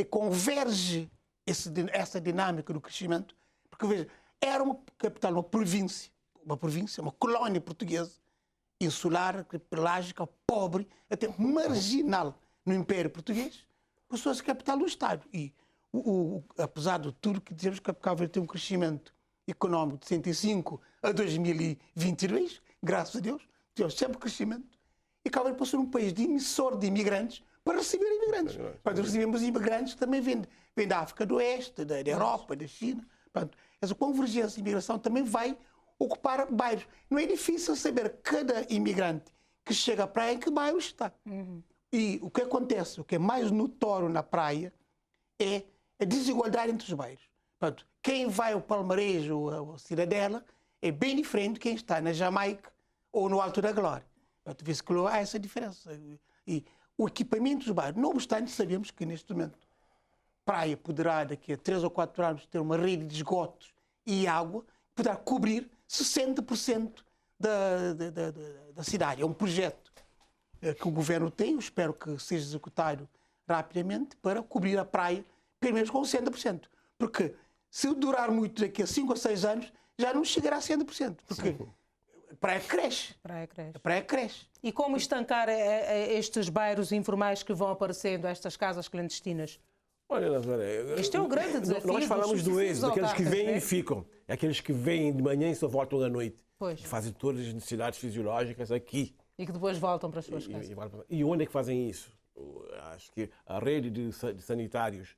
converge essa dinâmica do crescimento, porque veja, era uma capital, uma província, uma colónia portuguesa, insular, pelágica, pobre, até marginal no Império Português, passou-se a capital do Estado. E, apesar de tudo que dizemos que Cabo Verde tem um crescimento económico de 105 a 2022, graças a Deus, teve sempre crescimento, e Cabo Verde passou num país de emissor de imigrantes para receber imigrantes. Quando recebemos imigrantes, também vem da África do Oeste, da Europa, da China. Portanto, essa convergência de imigração também vai ocupar bairros. Não é difícil saber cada imigrante que chega à praia em que bairro está. E o que acontece, o que é mais notório na praia, é a desigualdade entre os bairros. Portanto, quem vai ao Palmarejo ou à Cidadela é bem diferente de quem está na Jamaica ou no Alto da Glória. Portanto, vê-se que há essa diferença. E o equipamento dos bairros, não obstante, sabemos que neste momento praia poderá, daqui a 3 ou 4 anos, ter uma rede de esgotos e água que poderá cobrir 60% da cidade. É um projeto que o governo tem, eu espero que seja executado rapidamente, para cobrir a praia, pelo menos com 60%. Porque se durar muito, daqui a 5 ou 6 anos, já não chegará a 100%. Porque A praia cresce. A praia cresce. E como estancar estes bairros informais que vão aparecendo, estas casas clandestinas? Olha, Nazaré, este é o grande desafio. Nós falamos do êxito, aqueles que vêm né? e ficam. É aqueles que vêm de manhã e só voltam à noite. Pois. E fazem todas as necessidades fisiológicas aqui. E que depois voltam para as suas casas. E onde é que fazem isso? Acho que a rede de sanitários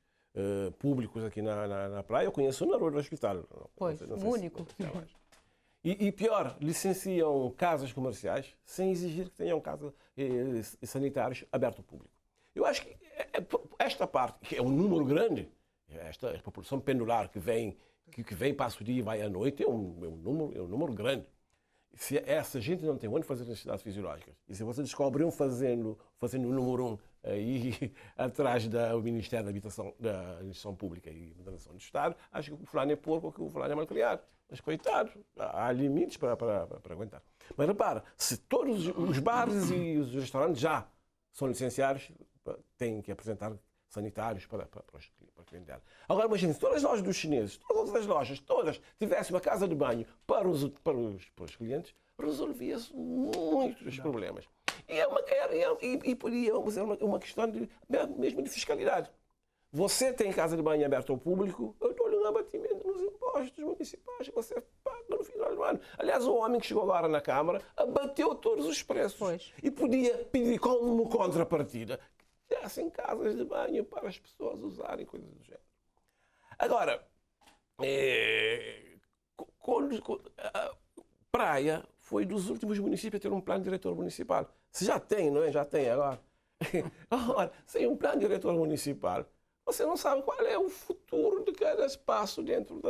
públicos aqui na praia, eu conheço na rua do hospital. Pois, o único. E pior, licenciam casas comerciais sem exigir que tenham casas sanitários abertos ao público. Eu acho que esta parte, que é um número grande, esta população pendular que vem, passa o dia e vai à noite, é um número grande. Se essa gente não tem onde fazer necessidades fisiológicas, e se você descobre fazendo o número 1 aí atrás do Ministério da Habitação, da Administração Pública e Administração do Estado, acho que o fulano é porco ou que o fulano é mal criado. Mas, coitado, há limites para aguentar. Mas repara, se todos os bares e os restaurantes já são licenciados, têm que apresentar sanitários para os clientes. Agora, imagine, se todas as lojas dos chineses, todas as lojas, todas, tivessem uma casa de banho para os clientes, resolvia-se muitos problemas. E podia ser uma questão mesmo de fiscalidade. Você tem casa de banho aberta ao público, eu dou-lhe um abatimento nos impostos municipais que você paga no final do ano. Aliás, o homem que chegou agora na Câmara abateu todos os preços. Pois. E podia pedir como contrapartida que dessem casas de banho para as pessoas usarem, coisas do género. Agora, a Praia foi dos últimos municípios a ter um plano diretor municipal. Se já tem, não é? Já tem agora. Agora, sem um plano diretor municipal, você não sabe qual é o futuro de cada espaço dentro do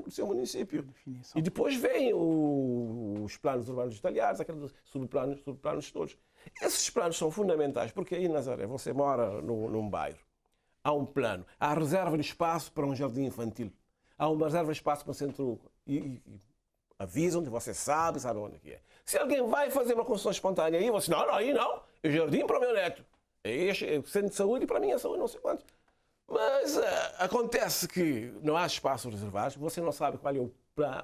seu município. E depois vem os planos urbanos detalhados, aqueles subplanos todos. Esses planos são fundamentais, porque aí, Nazaré, você mora num bairro, há um plano, há reserva de espaço para um jardim infantil, há uma reserva de espaço para um centro... E avisam-te, você sabe onde que é. Se alguém vai fazer uma construção espontânea aí, você, não, aí não, é jardim para o meu neto. É centro de saúde para a minha saúde, não sei quanto. Mas acontece que não há espaços reservados, você não sabe qual é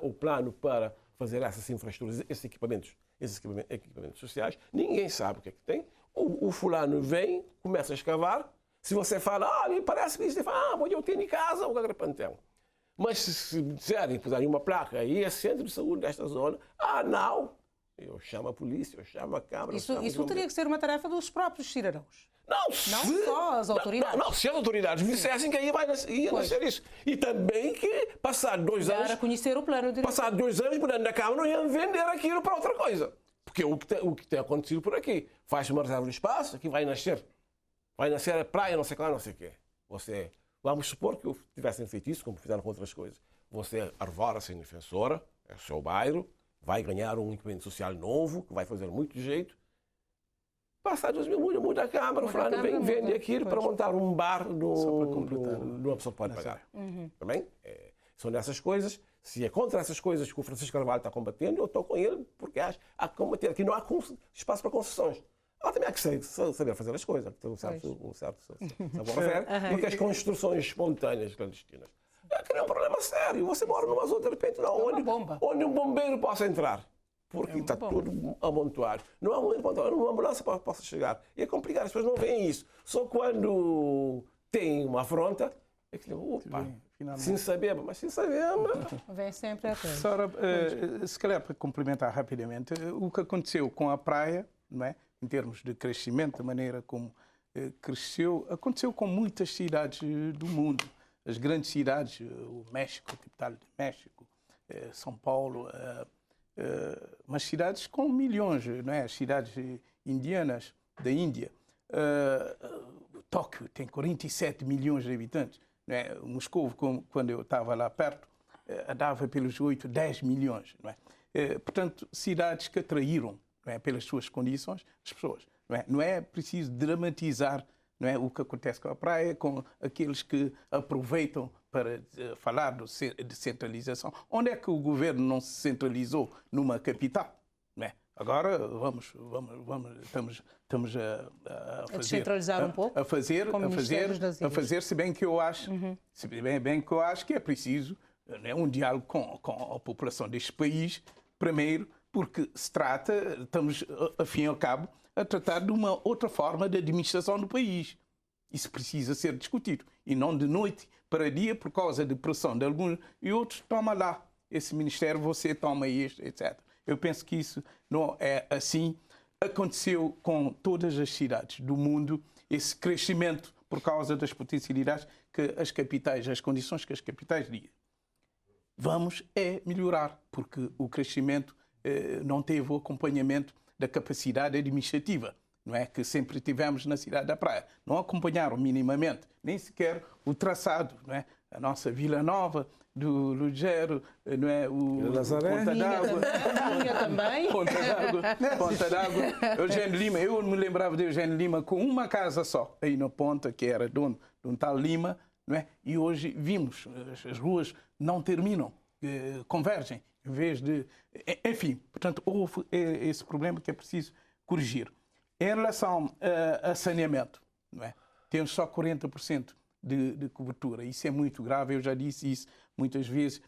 o plano para fazer essas infraestruturas, esses equipamentos sociais. Ninguém sabe o que é que tem. O fulano vem, começa a escavar. Se você fala, me parece que isso, ele fala, eu tenho em casa o Agrapantão. Mas se disserem, puserem uma placa aí, é centro de saúde desta zona, não. Eu chamo a polícia, eu chamo a Câmara. Isso teria que ser uma tarefa dos próprios cidadãos. Não só as autoridades. Não, se as autoridades dissessem que aí ia nascer isso. E também que, passado 2 anos... Para conhecer o plano diretor. Passado 2 anos, por dentro da Câmara, não iam vender aquilo para outra coisa. Porque o que tem acontecido por aqui, faz uma reserva de espaço, aqui vai nascer a praia, não sei lá, não sei o quê. Vamos supor que tivessem feito isso, como fizeram com outras coisas. Você arvora-se em defensora, é o seu bairro, vai ganhar um equipamento social novo, que vai fazer muito jeito. Passado 2 mil, muda a Câmara, o fulano vem, vende aquilo para montar um bar numa pessoa que pode pagar. Também? São dessas coisas. Se é contra essas coisas que o Francisco Carvalho está combatendo, eu estou com ele, porque acho que há que combater. Aqui não há espaço para concessões. Também há que saber fazer as coisas, ter um certo saber-faire, porque as construções espontâneas clandestinas é um problema sério. Você mora numa zona, de repente, onde um bombeiro possa entrar, porque está tudo amontoado. Não há uma ambulância que possa chegar. E é complicado, as pessoas não veem isso. Só quando tem uma afronta, é que sem saber, mas sem saber... Vem sempre a coisa. Professora, se calhar para complementar rapidamente, o que aconteceu com a praia, não é? Em termos de crescimento, da maneira como cresceu, aconteceu com muitas cidades do mundo. As grandes cidades, o México, a capital de México, São Paulo, mas cidades com milhões, não é? As cidades indianas da Índia. Tóquio tem 47 milhões de habitantes. Não é? Moscou, quando eu estava lá perto, andava pelos 8, 10 milhões. Não é? Portanto, cidades que atraíram, não é, pelas suas condições, as pessoas. Não é preciso dramatizar, não é, o que acontece com a praia, com aqueles que aproveitam para falar de centralização. Onde é que o governo não se centralizou numa capital? Não é? Agora estamos a fazer, descentralizar um pouco, a fazer, se bem que eu acho, que é preciso né, um diálogo com a população deste país, primeiro, porque se trata, estamos, a fim e ao cabo, a tratar de uma outra forma de administração do país. Isso precisa ser discutido. E não de noite para dia, por causa de pressão de alguns e outros, toma lá esse ministério, você toma este, etc. Eu penso que isso não é assim. Aconteceu com todas as cidades do mundo, esse crescimento por causa das potencialidades que as capitais, as condições que as capitais dizem. Vamos melhorar, porque o crescimento não teve o acompanhamento da capacidade administrativa, não é, que sempre tivemos na cidade da Praia. Não acompanharam minimamente, nem sequer o traçado, não é? A nossa Vila Nova, do Rogério, não é? O Ponta d'Água. Também. Ponta d'Água. Eugênio Lima, eu me lembrava de Eugênio Lima com uma casa só, aí na Ponta, que era dono de um tal Lima, não é? E hoje vimos, as ruas não terminam, convergem, em vez de... Enfim, portanto, houve esse problema que é preciso corrigir. Em relação a saneamento, não é? Temos só 40% de cobertura. Isso é muito grave, eu já disse isso muitas vezes.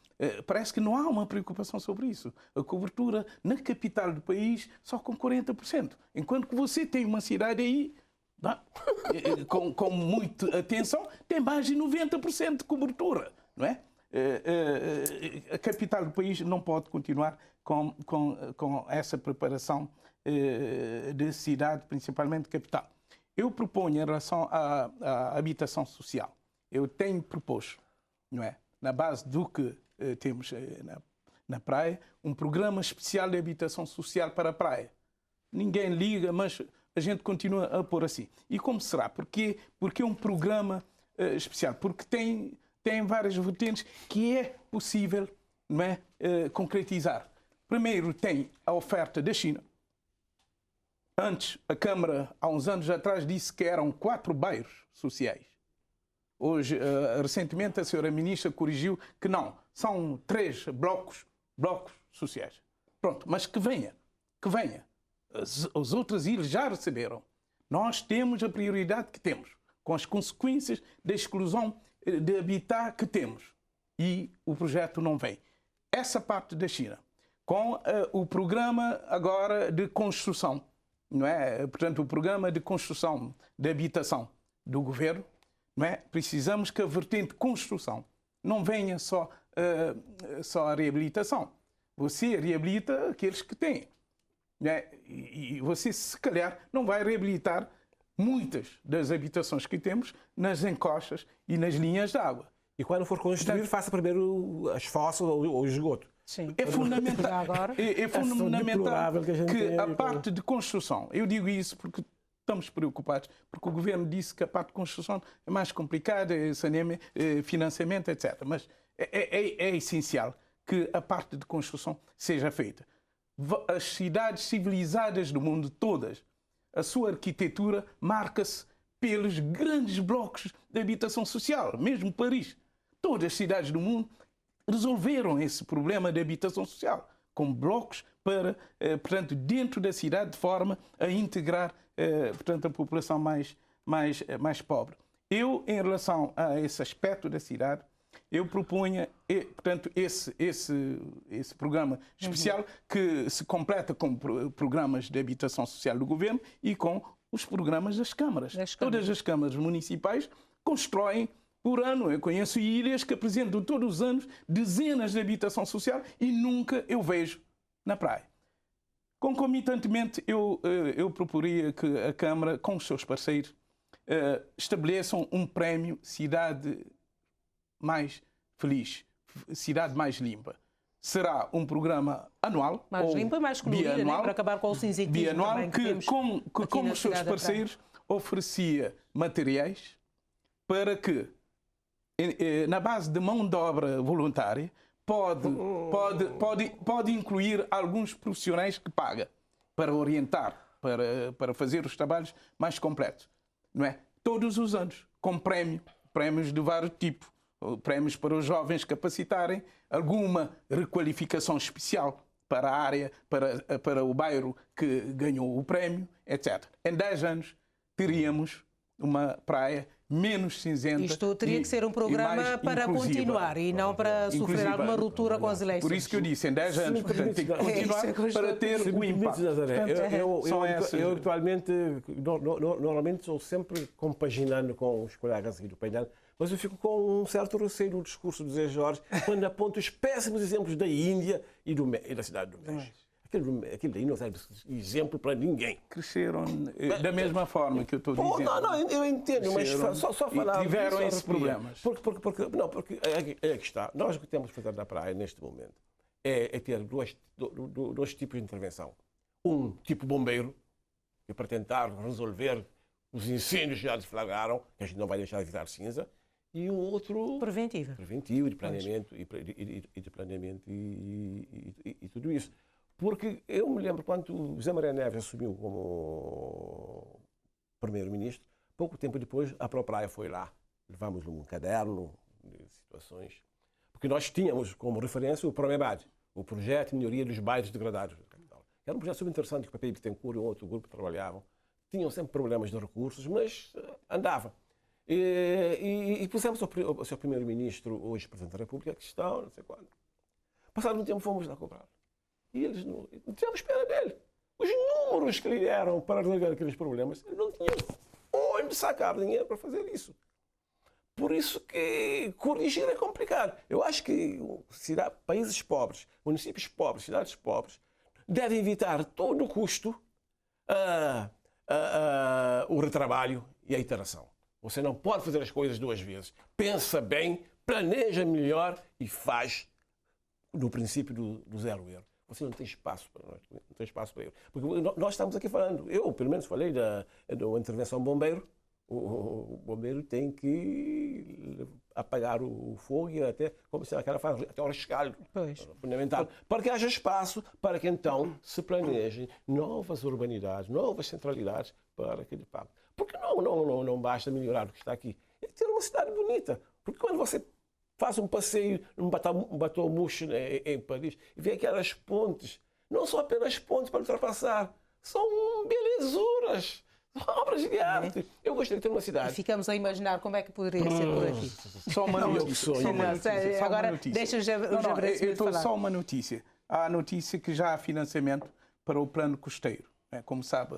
Parece que não há uma preocupação sobre isso. A cobertura na capital do país só com 40%. Enquanto que você tem uma cidade aí, com muita atenção, tem mais de 90% de cobertura, não é? A capital do país não pode continuar com essa preparação de cidade, principalmente capital. Eu proponho, em relação à habitação social, eu tenho proposto, não é, na base do que temos na praia, um programa especial de habitação social para a praia. Ninguém liga, mas a gente continua a pôr assim. E como será? Porque é um programa especial? Porque tem várias vertentes que é possível, não é, concretizar. Primeiro, tem a oferta da China. Antes, a Câmara, há uns anos atrás, disse que eram 4 bairros sociais. Hoje, recentemente, a senhora ministra corrigiu que não, são 3 blocos sociais. Pronto, mas que venha. As outras ilhas já receberam. Nós temos a prioridade que temos, com as consequências da exclusão de habitat que temos. E o projeto não vem. Essa parte da China, com o programa agora de construção, não é? Portanto, o programa de construção de habitação do governo, não é? Precisamos que a vertente de construção não venha só a reabilitação. Você reabilita aqueles que têm. Não é? E você, se calhar, não vai reabilitar muitas das habitações que temos nas encostas e nas linhas de água. E quando for construir, faça primeiro as fossas ou o esgoto. Sim. É fundamental, é fundamental que a tem, parte de construção, eu digo isso porque estamos preocupados, porque o governo disse que a parte de construção é mais complicada, saneamento, financiamento, etc. Mas é essencial que a parte de construção seja feita. As cidades civilizadas do mundo todas, a sua arquitetura marca-se pelos grandes blocos de habitação social, mesmo Paris. Todas as cidades do mundo resolveram esse problema de habitação social, com blocos para, portanto, dentro da cidade, de forma a integrar, portanto, a população mais pobre. Eu, em relação a esse aspecto da cidade, eu propunha, portanto, esse programa especial que se completa com programas de habitação social do governo e com os programas das câmaras. Todas as câmaras municipais constroem por ano. Eu conheço ilhas que apresentam todos os anos dezenas de habitação social e nunca eu vejo na praia. Concomitantemente, eu proporia que a Câmara, com os seus parceiros, estabeleçam um prémio Cidade Mais Feliz, Cidade Mais Limpa. Será um programa anual, mais ou limpo e mais colorido, bianual, né? Para acabar com o cinzentismo bianual, também que como os seus parceiros, oferecia materiais para que, na base de mão de obra voluntária, pode incluir alguns profissionais que paga para orientar, para fazer os trabalhos mais completos. Não é? Todos os anos, com prémios de vários tipos. Prémios para os jovens capacitarem, alguma requalificação especial para a área, para o bairro que ganhou o prémio, etc. Em 10 anos, teríamos uma praia menos cinzenta. Isto teria que ser um programa para continuar e não para sofrer alguma ruptura com as eleições. Por isso que eu disse, em 10 anos, portanto, tem que continuar para ter o impacto. Eu atualmente, normalmente estou sempre compaginando com os colegas aqui do painel, mas eu fico com um certo receio no discurso do Zé Jorge quando aponta os péssimos exemplos da Índia e da cidade do México. Aquilo daí não serve de exemplo para ninguém. Cresceram da mesma forma que eu estou dizendo. Não, eu entendo, mas só falar. E tiveram esses problemas. Porque é que está. Nós o que temos que fazer na praia neste momento é ter dois tipos de intervenção. Um tipo bombeiro, que é para tentar resolver os incêndios que já deflagraram, que a gente não vai deixar de virar cinza, e um outro preventivo de planeamento de planeamento e tudo isso. Porque eu me lembro quando o José Maria Neves assumiu como primeiro-ministro, pouco tempo depois a própria praia foi lá. Levamos um caderno de situações. Porque nós tínhamos como referência o PROMEBAD, o Projeto de Melhoria dos Bairros Degradados da capital. Era um projeto super interessante que o Pepe Bittencourt e um outro grupo trabalhavam. Tinham sempre problemas de recursos, mas andava. E pusemos o seu primeiro-ministro, hoje Presidente da República, que está, não sei quando. Passado um tempo fomos lá cobrar. E eles não tivemos pena dele. Os números que lhe deram para resolver aqueles problemas, eles não tinham onde sacar dinheiro para fazer isso. Por isso que corrigir é complicado. Eu acho que países pobres, municípios pobres, cidades pobres, devem evitar a todo custo o retrabalho e a iteração. Você não pode fazer as coisas duas vezes. Pensa bem, planeja melhor e faz no princípio do zero erro. Você não tem espaço para nós, não tem espaço para ele. Porque nós estamos aqui falando, eu pelo menos falei da intervenção bombeiro. O bombeiro tem que apagar o fogo e até, como se aquela faz, até o rescaldo. Fundamental. Para que haja espaço para que então se planejem novas urbanidades, novas centralidades para aquele pacto. Porque não basta melhorar o que está aqui. É ter uma cidade bonita. Porque quando você faz um passeio num bateau mouche em Paris e vê aquelas pontes, não são apenas pontes para ultrapassar, são belezuras, são obras de arte. Eu gostaria de ter uma cidade. E ficamos a imaginar como é que poderia ser por aqui. Só uma notícia. Agora, deixa o Jabrez falar. falar. Só uma notícia. Há a notícia que já há financiamento para o plano costeiro. Como sabe,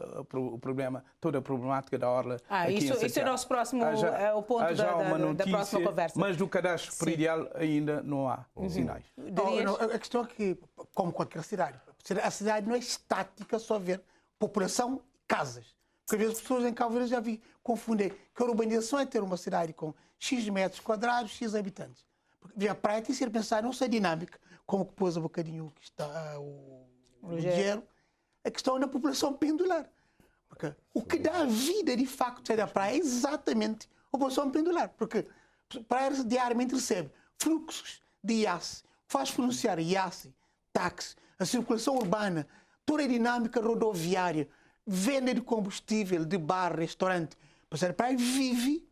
toda a problemática da orla. Isso é o nosso próximo o ponto da próxima conversa. Mas do cadastro predial ainda não há sinais. A questão é que, como qualquer cidade, a cidade não é estática, só ver população e casas. Porque às vezes as pessoas em Cabo Verde já confundem que a urbanização é ter uma cidade com X metros quadrados, X habitantes. Porque a praia tem que ser pensada não só dinâmica, como que pôs um bocadinho que está o Rogério. A questão é na população pendular. Porque o que dá a vida, de facto, da praia é exatamente a população pendular. Porque a praia diariamente recebe fluxos de IACE, faz financiar IACE, táxi, a circulação urbana, toda a dinâmica rodoviária, venda de combustível, de bar, restaurante. A praia vive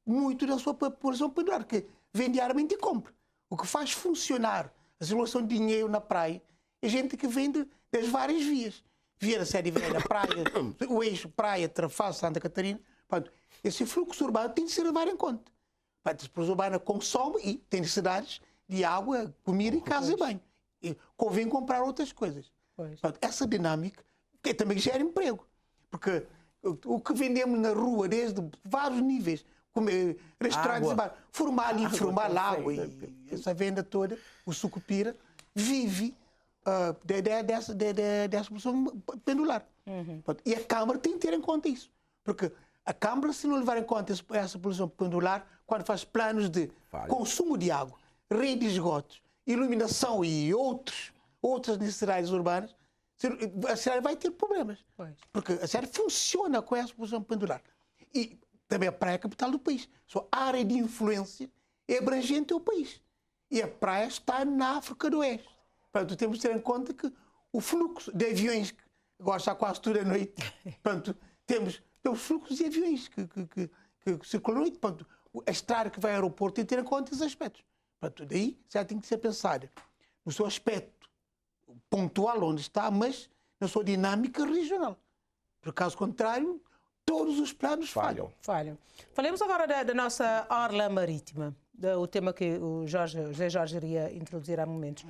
muito da sua população pendular, que vem diariamente e compra. O que faz funcionar a circulação de dinheiro na praia é gente que vende das várias vias. Vieira Série Velha, praia, o eixo praia, Trafalgar, Santa Catarina. Esse fluxo urbano tem de ser levado em conta. A população urbana consome e tem necessidades de água, comida e casa e banho. E convém comprar outras coisas. Essa dinâmica que também gera emprego. Porque o que vendemos na rua, desde vários níveis, como restaurantes, formar água e essa venda toda, o sucupira, vive dessa população pendular. E a Câmara tem que ter em conta isso. Porque a Câmara, se não levar em conta essa população pendular, quando faz planos de consumo de água, rede de esgotos, iluminação e outras necessidades urbanas, a cidade vai ter problemas. Porque a cidade funciona com essa população pendular. E também a praia é a capital do país. Sua área de influência é abrangente ao país. E a praia está na África do Oeste. Portanto, temos de ter em conta que o fluxo de aviões, que agora está quase tudo à noite, portanto, temos fluxos de aviões que circulam à noite. Portanto, a estrada que vai ao aeroporto tem que ter em conta esses aspectos. Portanto, daí já tem que ser pensada no seu aspecto pontual onde está, mas na sua dinâmica regional. Por caso contrário, todos os planos falham. Falemos agora da nossa orla marítima, o tema que o José Jorge iria introduzir há momentos.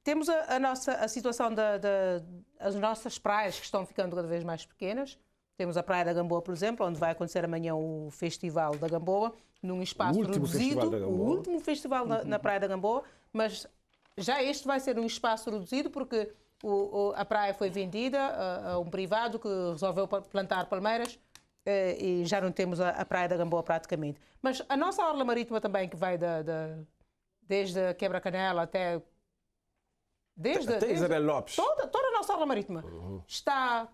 Temos a situação das nossas praias que estão ficando cada vez mais pequenas. Temos a Praia da Gamboa, por exemplo, onde vai acontecer amanhã o Festival da Gamboa, num espaço reduzido, o último festival na Praia da Gamboa, mas já este vai ser um espaço reduzido porque a praia foi vendida a um privado que resolveu plantar palmeiras e já não temos a Praia da Gamboa praticamente. Mas a nossa orla marítima também, que vai desde a Quebra-Canela até Isabel Lopes. Toda a nossa orla marítima está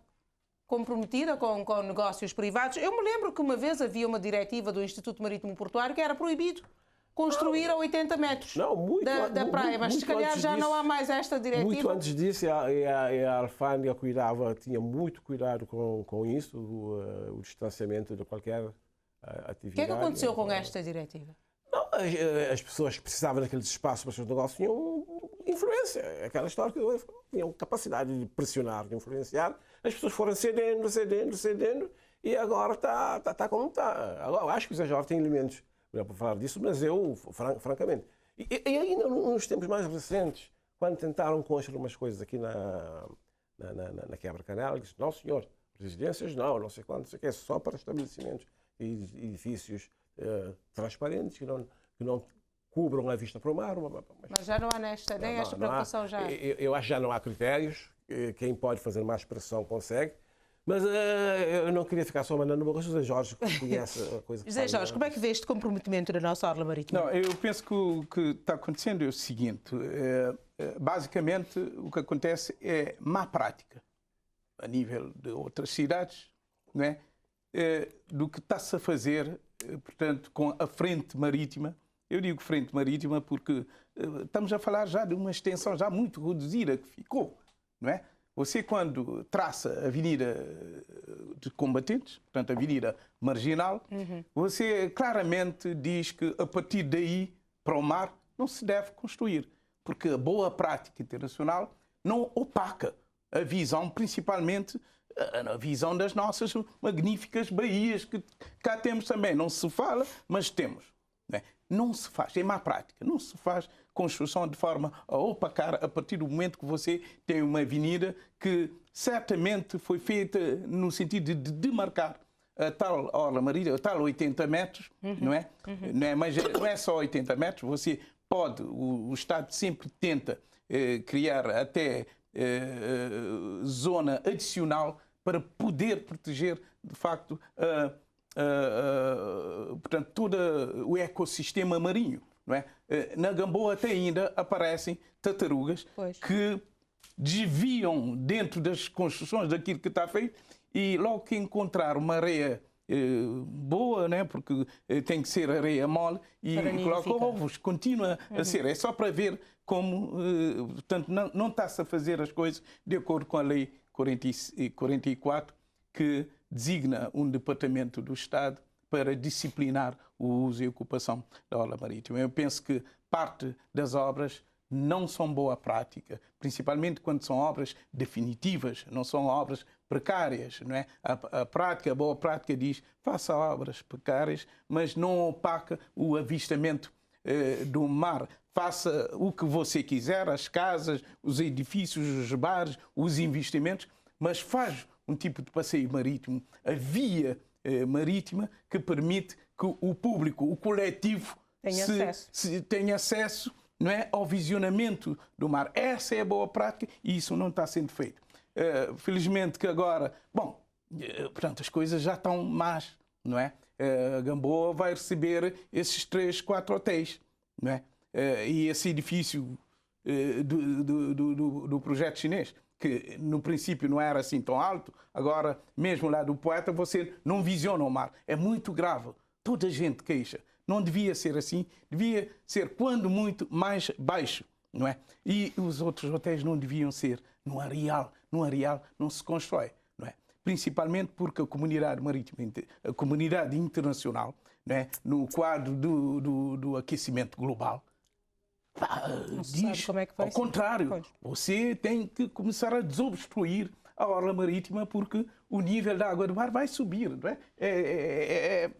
comprometida com negócios privados. Eu me lembro que uma vez havia uma diretiva do Instituto Marítimo Portuário que era proibido construir a 80 metros da praia, mas se calhar já não há mais esta diretiva. Muito antes disso, a alfândega tinha muito cuidado com isso, o distanciamento de qualquer atividade. O que é que aconteceu com esta diretiva? Não, as pessoas que precisavam daqueles espaços para os seus negócios tinham influência. Aquela história que tinham capacidade de pressionar, de influenciar. As pessoas foram cedendo e agora está como está. Agora, eu acho que o Zé Jorge tem elementos para falar disso, mas eu, francamente... E ainda nos tempos mais recentes, quando tentaram construir umas coisas aqui na Quebra-Canela, disse, não senhor, residências não sei quanto, não sei o que, é só para estabelecimentos e edifícios transparentes, que não cubram a vista para o mar. Mas já não há nem esta preocupação já. Eu acho que já não há critérios, quem pode fazer mais pressão consegue. Mas eu não queria ficar só mandando uma coisa. José Jorge conhece a coisa. José Jorge, como é que vê este comprometimento da nossa orla marítima? Não, eu penso que o que está acontecendo é o seguinte. Basicamente, o que acontece é má prática a nível de outras cidades, não é? Do que está-se a fazer, portanto, com a frente marítima. Eu digo frente marítima porque estamos a falar já de uma extensão já muito reduzida que ficou, não é? Você, quando traça a Avenida de Combatentes, portanto, a Avenida Marginal, você claramente diz que, a partir daí, para o mar, não se deve construir. Porque a boa prática internacional não opaca a visão, principalmente a visão das nossas magníficas baías, que cá temos também. Não se fala, mas temos. Não se faz, é má prática, não se faz construção de forma a opacar a partir do momento que você tem uma avenida que certamente foi feita no sentido de demarcar a tal orla marítima, a tal 80 metros, não é? Mas não é só 80 metros, você pode, o Estado sempre tenta criar até zona adicional para poder proteger, de facto, portanto, todo o ecossistema marinho. Não é? Na Gamboa até ainda aparecem tartarugas que desviam dentro das construções daquilo que está feito e logo que encontrar uma areia boa, né? Porque tem que ser areia mole e coloca ovos, continua a ser. É só para ver como, portanto, não está-se a fazer as coisas de acordo com a Lei 44, que designa um departamento do Estado para disciplinar o uso e ocupação da orla marítima. Eu penso que parte das obras não são boa prática, principalmente quando são obras definitivas, não são obras precárias, não é? A boa prática diz, faça obras precárias, mas não opaca o avistamento do mar. Faça o que você quiser, as casas, os edifícios, os bares, os investimentos, mas faz um tipo de passeio marítimo, a via marítima, que permite que o público, o coletivo, tenha acesso, não é, ao visionamento do mar. Essa é a boa prática e isso não está sendo feito. Felizmente que agora, portanto, as coisas já estão más, não é? A Gamboa vai receber esses 3, 4 hotéis, não é? E esse edifício do projeto chinês, que no princípio não era assim tão alto, agora, mesmo lá do Poeta, você não visiona o mar. É muito grave. Toda a gente queixa. Não devia ser assim. Devia ser, quando muito, mais baixo, não é? E os outros hotéis não deviam ser no areal. No areal não se constrói, não é? Principalmente porque a comunidade marítima, a comunidade internacional, não é? No quadro do aquecimento global, diz, como é que vai ao contrário, você tem que começar a desobstruir à orla marítima, porque o nível da água do mar vai subir. Não é?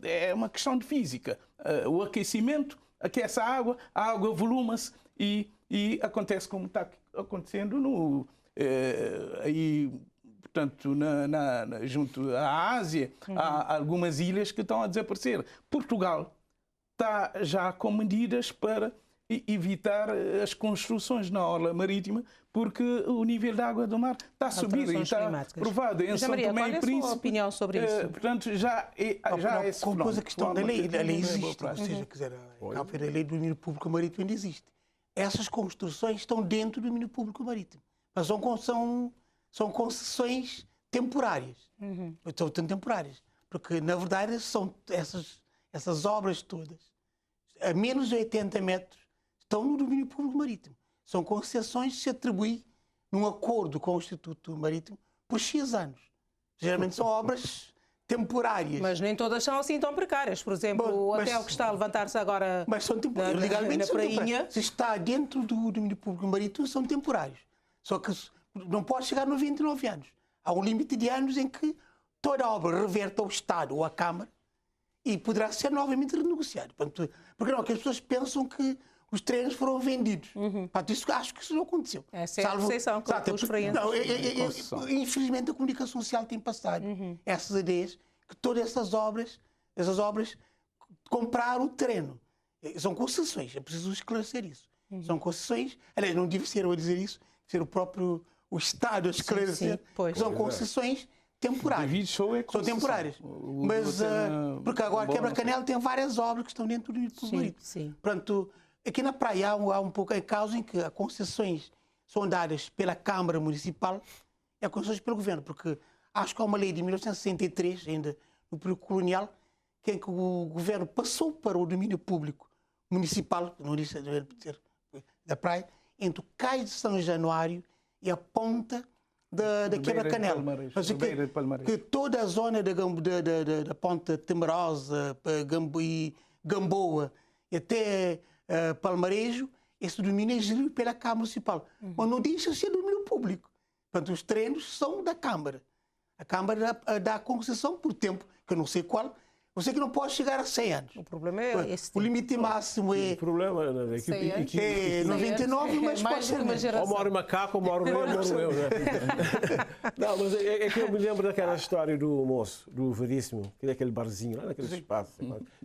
É uma questão de física. O aquecimento aquece a água voluma-se e acontece como está acontecendo aí, portanto, junto à Ásia. Há algumas ilhas que estão a desaparecer. Portugal está já com medidas para evitar as construções na orla marítima, porque o nível da água do mar está a subir e está provado em São Tomé e Príncipe. Qual é a sua opinião sobre isso? Portanto, já é esse com fenómeno. a questão da lei, a lei existe, ou seja, a lei do domínio público marítimo ainda existe. Essas construções estão dentro do domínio público marítimo, mas são concessões temporárias. São temporárias, porque na verdade são essas obras todas, a menos de 80 metros, estão no domínio público marítimo. São concessões que se atribuem num acordo com o Instituto Marítimo por X anos. Geralmente são obras temporárias. Mas nem todas são assim tão precárias. Por exemplo, até o que está a levantar-se agora mas são temporários. Legalmente na são prainha. temporários. Se está dentro do domínio público marítimo, são temporários. Só que não pode chegar a 99 anos. Há um limite de anos em que toda a obra reverte ao Estado ou à Câmara e poderá ser novamente renegociado. Porque não, que as pessoas pensam que os terrenos foram vendidos. Acho que isso não aconteceu. Essa é a percepção que os experientes. Infelizmente a comunicação social tem passado essas ideias que todas essas obras compraram o terreno. São concessões, é preciso esclarecer isso. São concessões, aliás, não deve ser eu a dizer isso, deve ser o Estado a esclarecer, que são concessões temporárias. São temporárias. Mas, porque agora Quebra-Canela tem várias obras que estão dentro do marítimo. Portanto, aqui na praia há um pouco a causa em que as concessões são dadas pela Câmara Municipal e as concessões pelo Governo, porque acho que há uma lei de 1963, ainda no período colonial, em que o Governo passou para o domínio público municipal, no início da praia, entre o Cais de São Januário e a ponta da Quebra-Canela. Que toda a zona da Ponta Temerosa, Gamboa e até Palmarejo, esse domínio é gerido pela Câmara Municipal. Mas não deixa de ser domínio público. Portanto, os terrenos são da Câmara. A Câmara dá concessão por tempo, que eu não sei qual. Eu sei que não pode chegar a 100 anos. O problema é esse. O limite máximo é... O problema é 99, mas pode ser mais. Ou mora macaco, ou mora eu, né? Não, mas é que eu me lembro daquela história do moço, do Veríssimo, que é aquele barzinho, lá naquele espaço.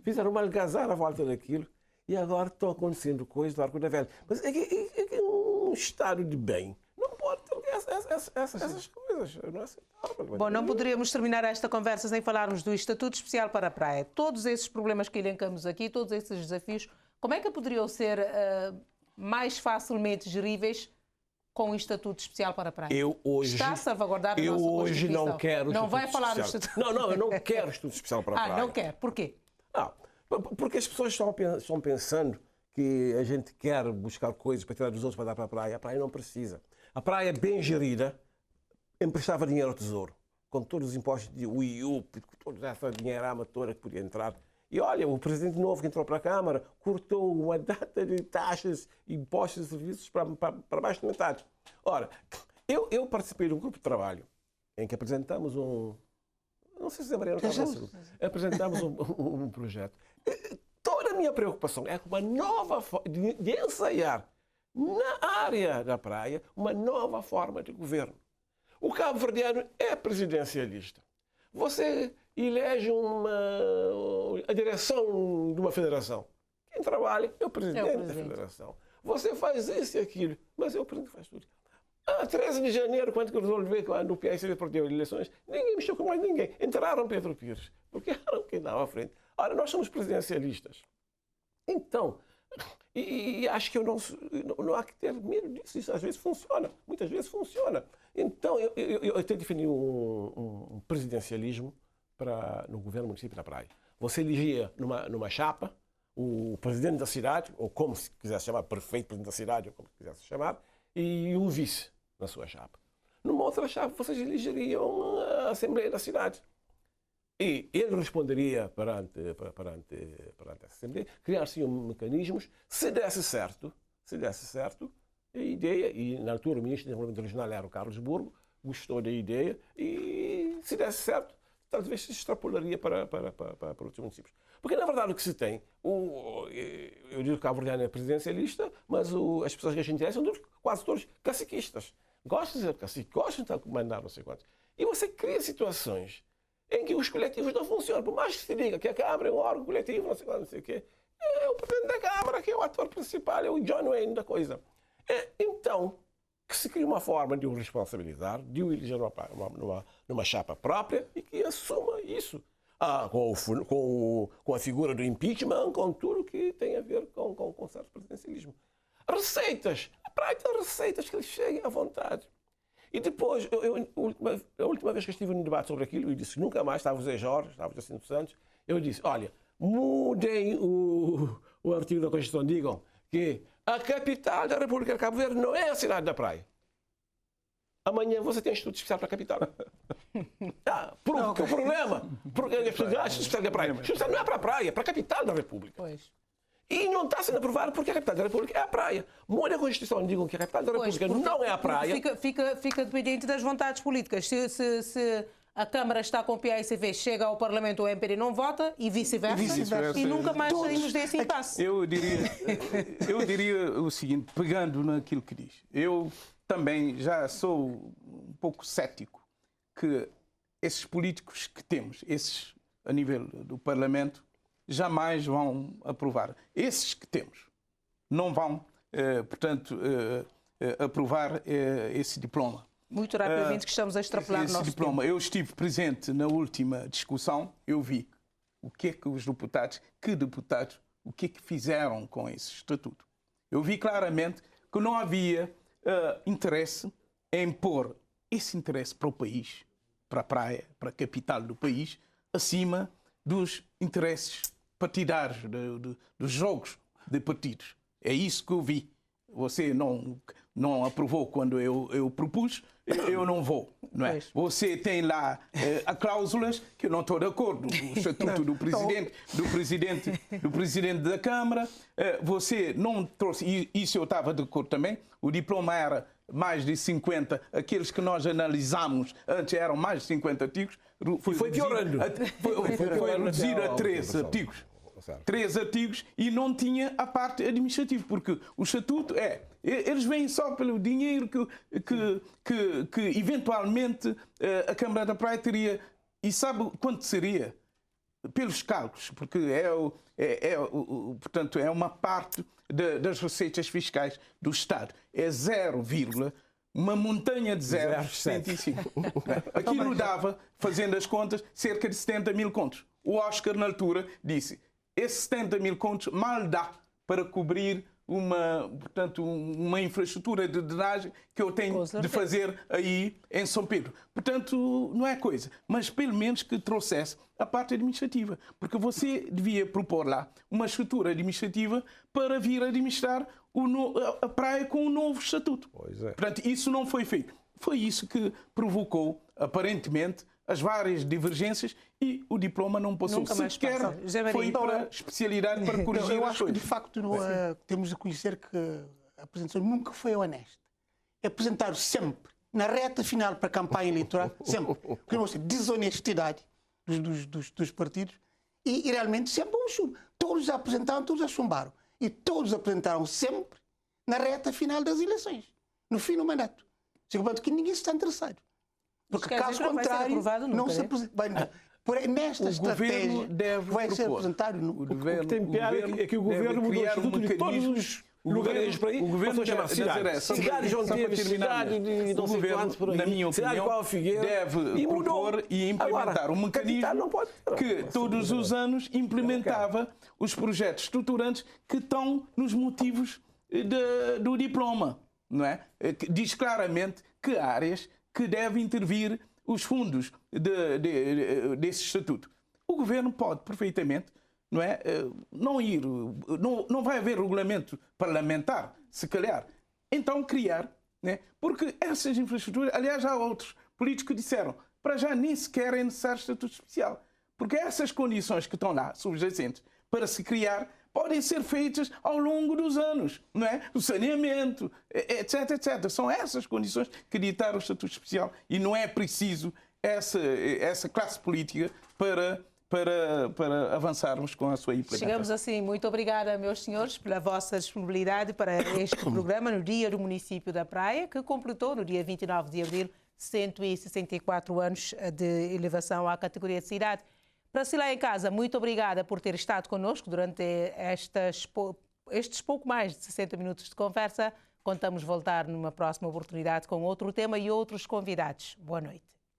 Fizeram uma algazarra à volta daquilo e agora estão acontecendo coisas do Arco da Velha. Mas é que um estado de bem não pode ter essas coisas. Não é aceitável. Bom, não poderíamos terminar esta conversa sem falarmos do Estatuto Especial para a Praia. Todos esses problemas que elencamos aqui, todos esses desafios, como é que poderiam ser mais facilmente geríveis com o Estatuto Especial para a Praia? Está a salvaguardar a nossa Constituição. Eu hoje não quero Não vai falar do Estatuto. Não, eu não quero Estatuto Especial para a Praia. Não quer. Porquê? Não, porque as pessoas estão pensando que a gente quer buscar coisas para tirar dos outros para dar para a praia. A praia não precisa. A praia bem gerida emprestava dinheiro ao Tesouro, com todos os impostos de UIU, toda essa dinheirama toda que podia entrar. E olha, o presidente novo que entrou para a Câmara cortou uma data de taxas, impostos e serviços para baixo de metade. Ora, eu participei de um grupo de trabalho em que apresentamos não sei se a Mariana apresentamos um projeto. Toda a minha preocupação é com uma nova forma de ensaiar na área da praia uma nova forma de governo. O cabo-verdiano é presidencialista. Você elege a direção de uma federação. Quem trabalha é o presidente da federação. Você faz isso e aquilo, mas é o presidente que faz tudo. 13 de janeiro, quando eu resolvi no PIC por ter eleições, ninguém mexeu com mais ninguém. Entraram Pedro Pires, porque era quem estava à frente. Ora, nós somos presidencialistas. Então, e acho que não há que ter medo disso. Isso às vezes funciona, muitas vezes funciona. Então, eu até defini um presidencialismo no governo do município da Praia. Você elegia numa chapa o presidente da cidade, ou como se quisesse chamar, prefeito, presidente da cidade, ou como quisesse chamar, e um vice na sua chapa. Numa outra chapa, vocês elegeriam a Assembleia da cidade. E ele responderia perante essa Assembleia, criar-se mecanismos, se desse certo, a ideia, e na altura o ministro do Desenvolvimento Regional era o Carlos Burgo, gostou da ideia e, se desse certo, talvez se extrapolaria para outros municípios. Porque, na verdade, o que se tem, eu digo que Cabo Verde é presidencialista, mas as pessoas que a gente interessa são quase todos caciquistas. Gostam de ser cacique, gostam de comandar, não sei quantos. E você cria situações em que os coletivos não funcionam. Por mais que se diga que a Câmara é um órgão coletivo, não sei quanto, não sei o quê, é o presidente da Câmara que é o ator principal, é o John Wayne da coisa. Então, que se cria uma forma de o responsabilizar, de o eleger numa chapa própria e que assuma isso. Com a figura do impeachment, com tudo que tem a ver com certo presidencialismo. Receitas. A praia tem receitas que lhes cheguem à vontade. E depois, a última vez que estive num debate sobre aquilo, eu disse, nunca mais, estava o Zé Jorge, estava o Jacinto Santos, eu disse, olha, mudem o artigo da Constituição, digam que a capital da República de Cabo Verde não é a cidade da praia. Amanhã você tem estudo especial para a capital. Porque o problema, porque as pessoas dizem, especial da praia. Especial não é para a praia, é para a capital da República. Pois. E não está sendo aprovado porque a capital da República é a praia. Muda a Constituição, digam que a capital da República não é a praia. Fica dependente das vontades políticas. Se a Câmara está com o PAICV, chega ao Parlamento, o MPD não vota e vice-versa. E nunca mais saímos desse impasse. Eu diria o seguinte, pegando naquilo que diz. Eu também já sou um pouco cético que esses políticos que temos, esses a nível do Parlamento, jamais vão aprovar. Esses que temos não vão, aprovar esse diploma. Muito rapidamente que estamos a extrapolar o nosso diploma. tempo. Eu estive presente na última discussão, eu vi o que é que os deputados, o que é que fizeram com esse estatuto. Eu vi claramente que não havia interesse em pôr esse interesse para o país, para a praia, para a capital do país, acima dos interesses partidários, dos jogos de partidos. É isso que eu vi. Você não aprovou quando eu propus, eu não vou. Não é? Você tem lá cláusulas que eu não estou de acordo. O estatuto do presidente da Câmara. Você não trouxe, e isso eu estava de acordo também, o diploma era mais de 50, aqueles que nós analisámos antes eram mais de 50 artigos. Foi piorando. Foi reduzido a 13 artigos. 3 artigos e não tinha a parte administrativa, porque o estatuto eles vêm só pelo dinheiro que eventualmente a Câmara da Praia teria. E sabe quanto seria? Pelos cálculos, porque portanto, é uma parte das receitas fiscais do Estado. É uma montanha de 0,75. Aquilo dava, fazendo as contas, cerca de 70 mil contos. O Oscar, na altura, disse: esses 70 mil contos mal dá para cobrir uma infraestrutura de drenagem que eu tenho de fazer aí em São Pedro. Portanto, não é coisa. Mas pelo menos que trouxesse a parte administrativa. Porque você devia propor lá uma estrutura administrativa para vir administrar a praia com um novo estatuto. Pois é. Portanto, isso não foi feito. Foi isso que provocou, aparentemente, as várias divergências e o diploma não passou. Sequer foi para especialidade, para corrigir eu as acho coisas. Que, de facto, temos de conhecer que a apresentação nunca foi honesta. Apresentaram sempre, na reta final para a campanha eleitoral, sempre. Porque não sei, desonestidade dos partidos e realmente sempre um chumbo. Todos apresentaram, todos a chumbaram. E todos apresentaram sempre na reta final das eleições. No fim do mandato. Segundo que ninguém está interessado. Porque caso contrário, não se apresenta. Nesta estratégia vai ser apresentado. O que tem piada é que o governo mudou o estatuto de todos os lugares para aí. O governo chama cidades onde teve cidade de não sei quantos por aí. Na minha opinião, deve propor e implementar um mecanismo que todos os anos implementava os projetos estruturantes que estão nos motivos do diploma. Não é? Diz claramente que áreas que deve intervir os fundos desse estatuto. O governo pode perfeitamente, não é, não vai haver regulamento parlamentar, se calhar. Então criar, né, porque essas infraestruturas, aliás, há outros políticos que disseram, para já nem sequer é necessário estatuto especial, porque essas condições que estão lá, subjacentes, para se criar, podem ser feitas ao longo dos anos, não é? O saneamento, etc, etc. São essas condições que ditaram o Estatuto Especial e não é preciso essa classe política para avançarmos com a sua implementação. Chegamos assim. Muito obrigada, meus senhores, pela vossa disponibilidade para este programa no Dia do Município da Praia, que completou no dia 29 de abril 164 anos de elevação à categoria de cidade. Para si lá em casa, muito obrigada por ter estado connosco durante estes pouco mais de 60 minutos de conversa. Contamos voltar numa próxima oportunidade com outro tema e outros convidados. Boa noite.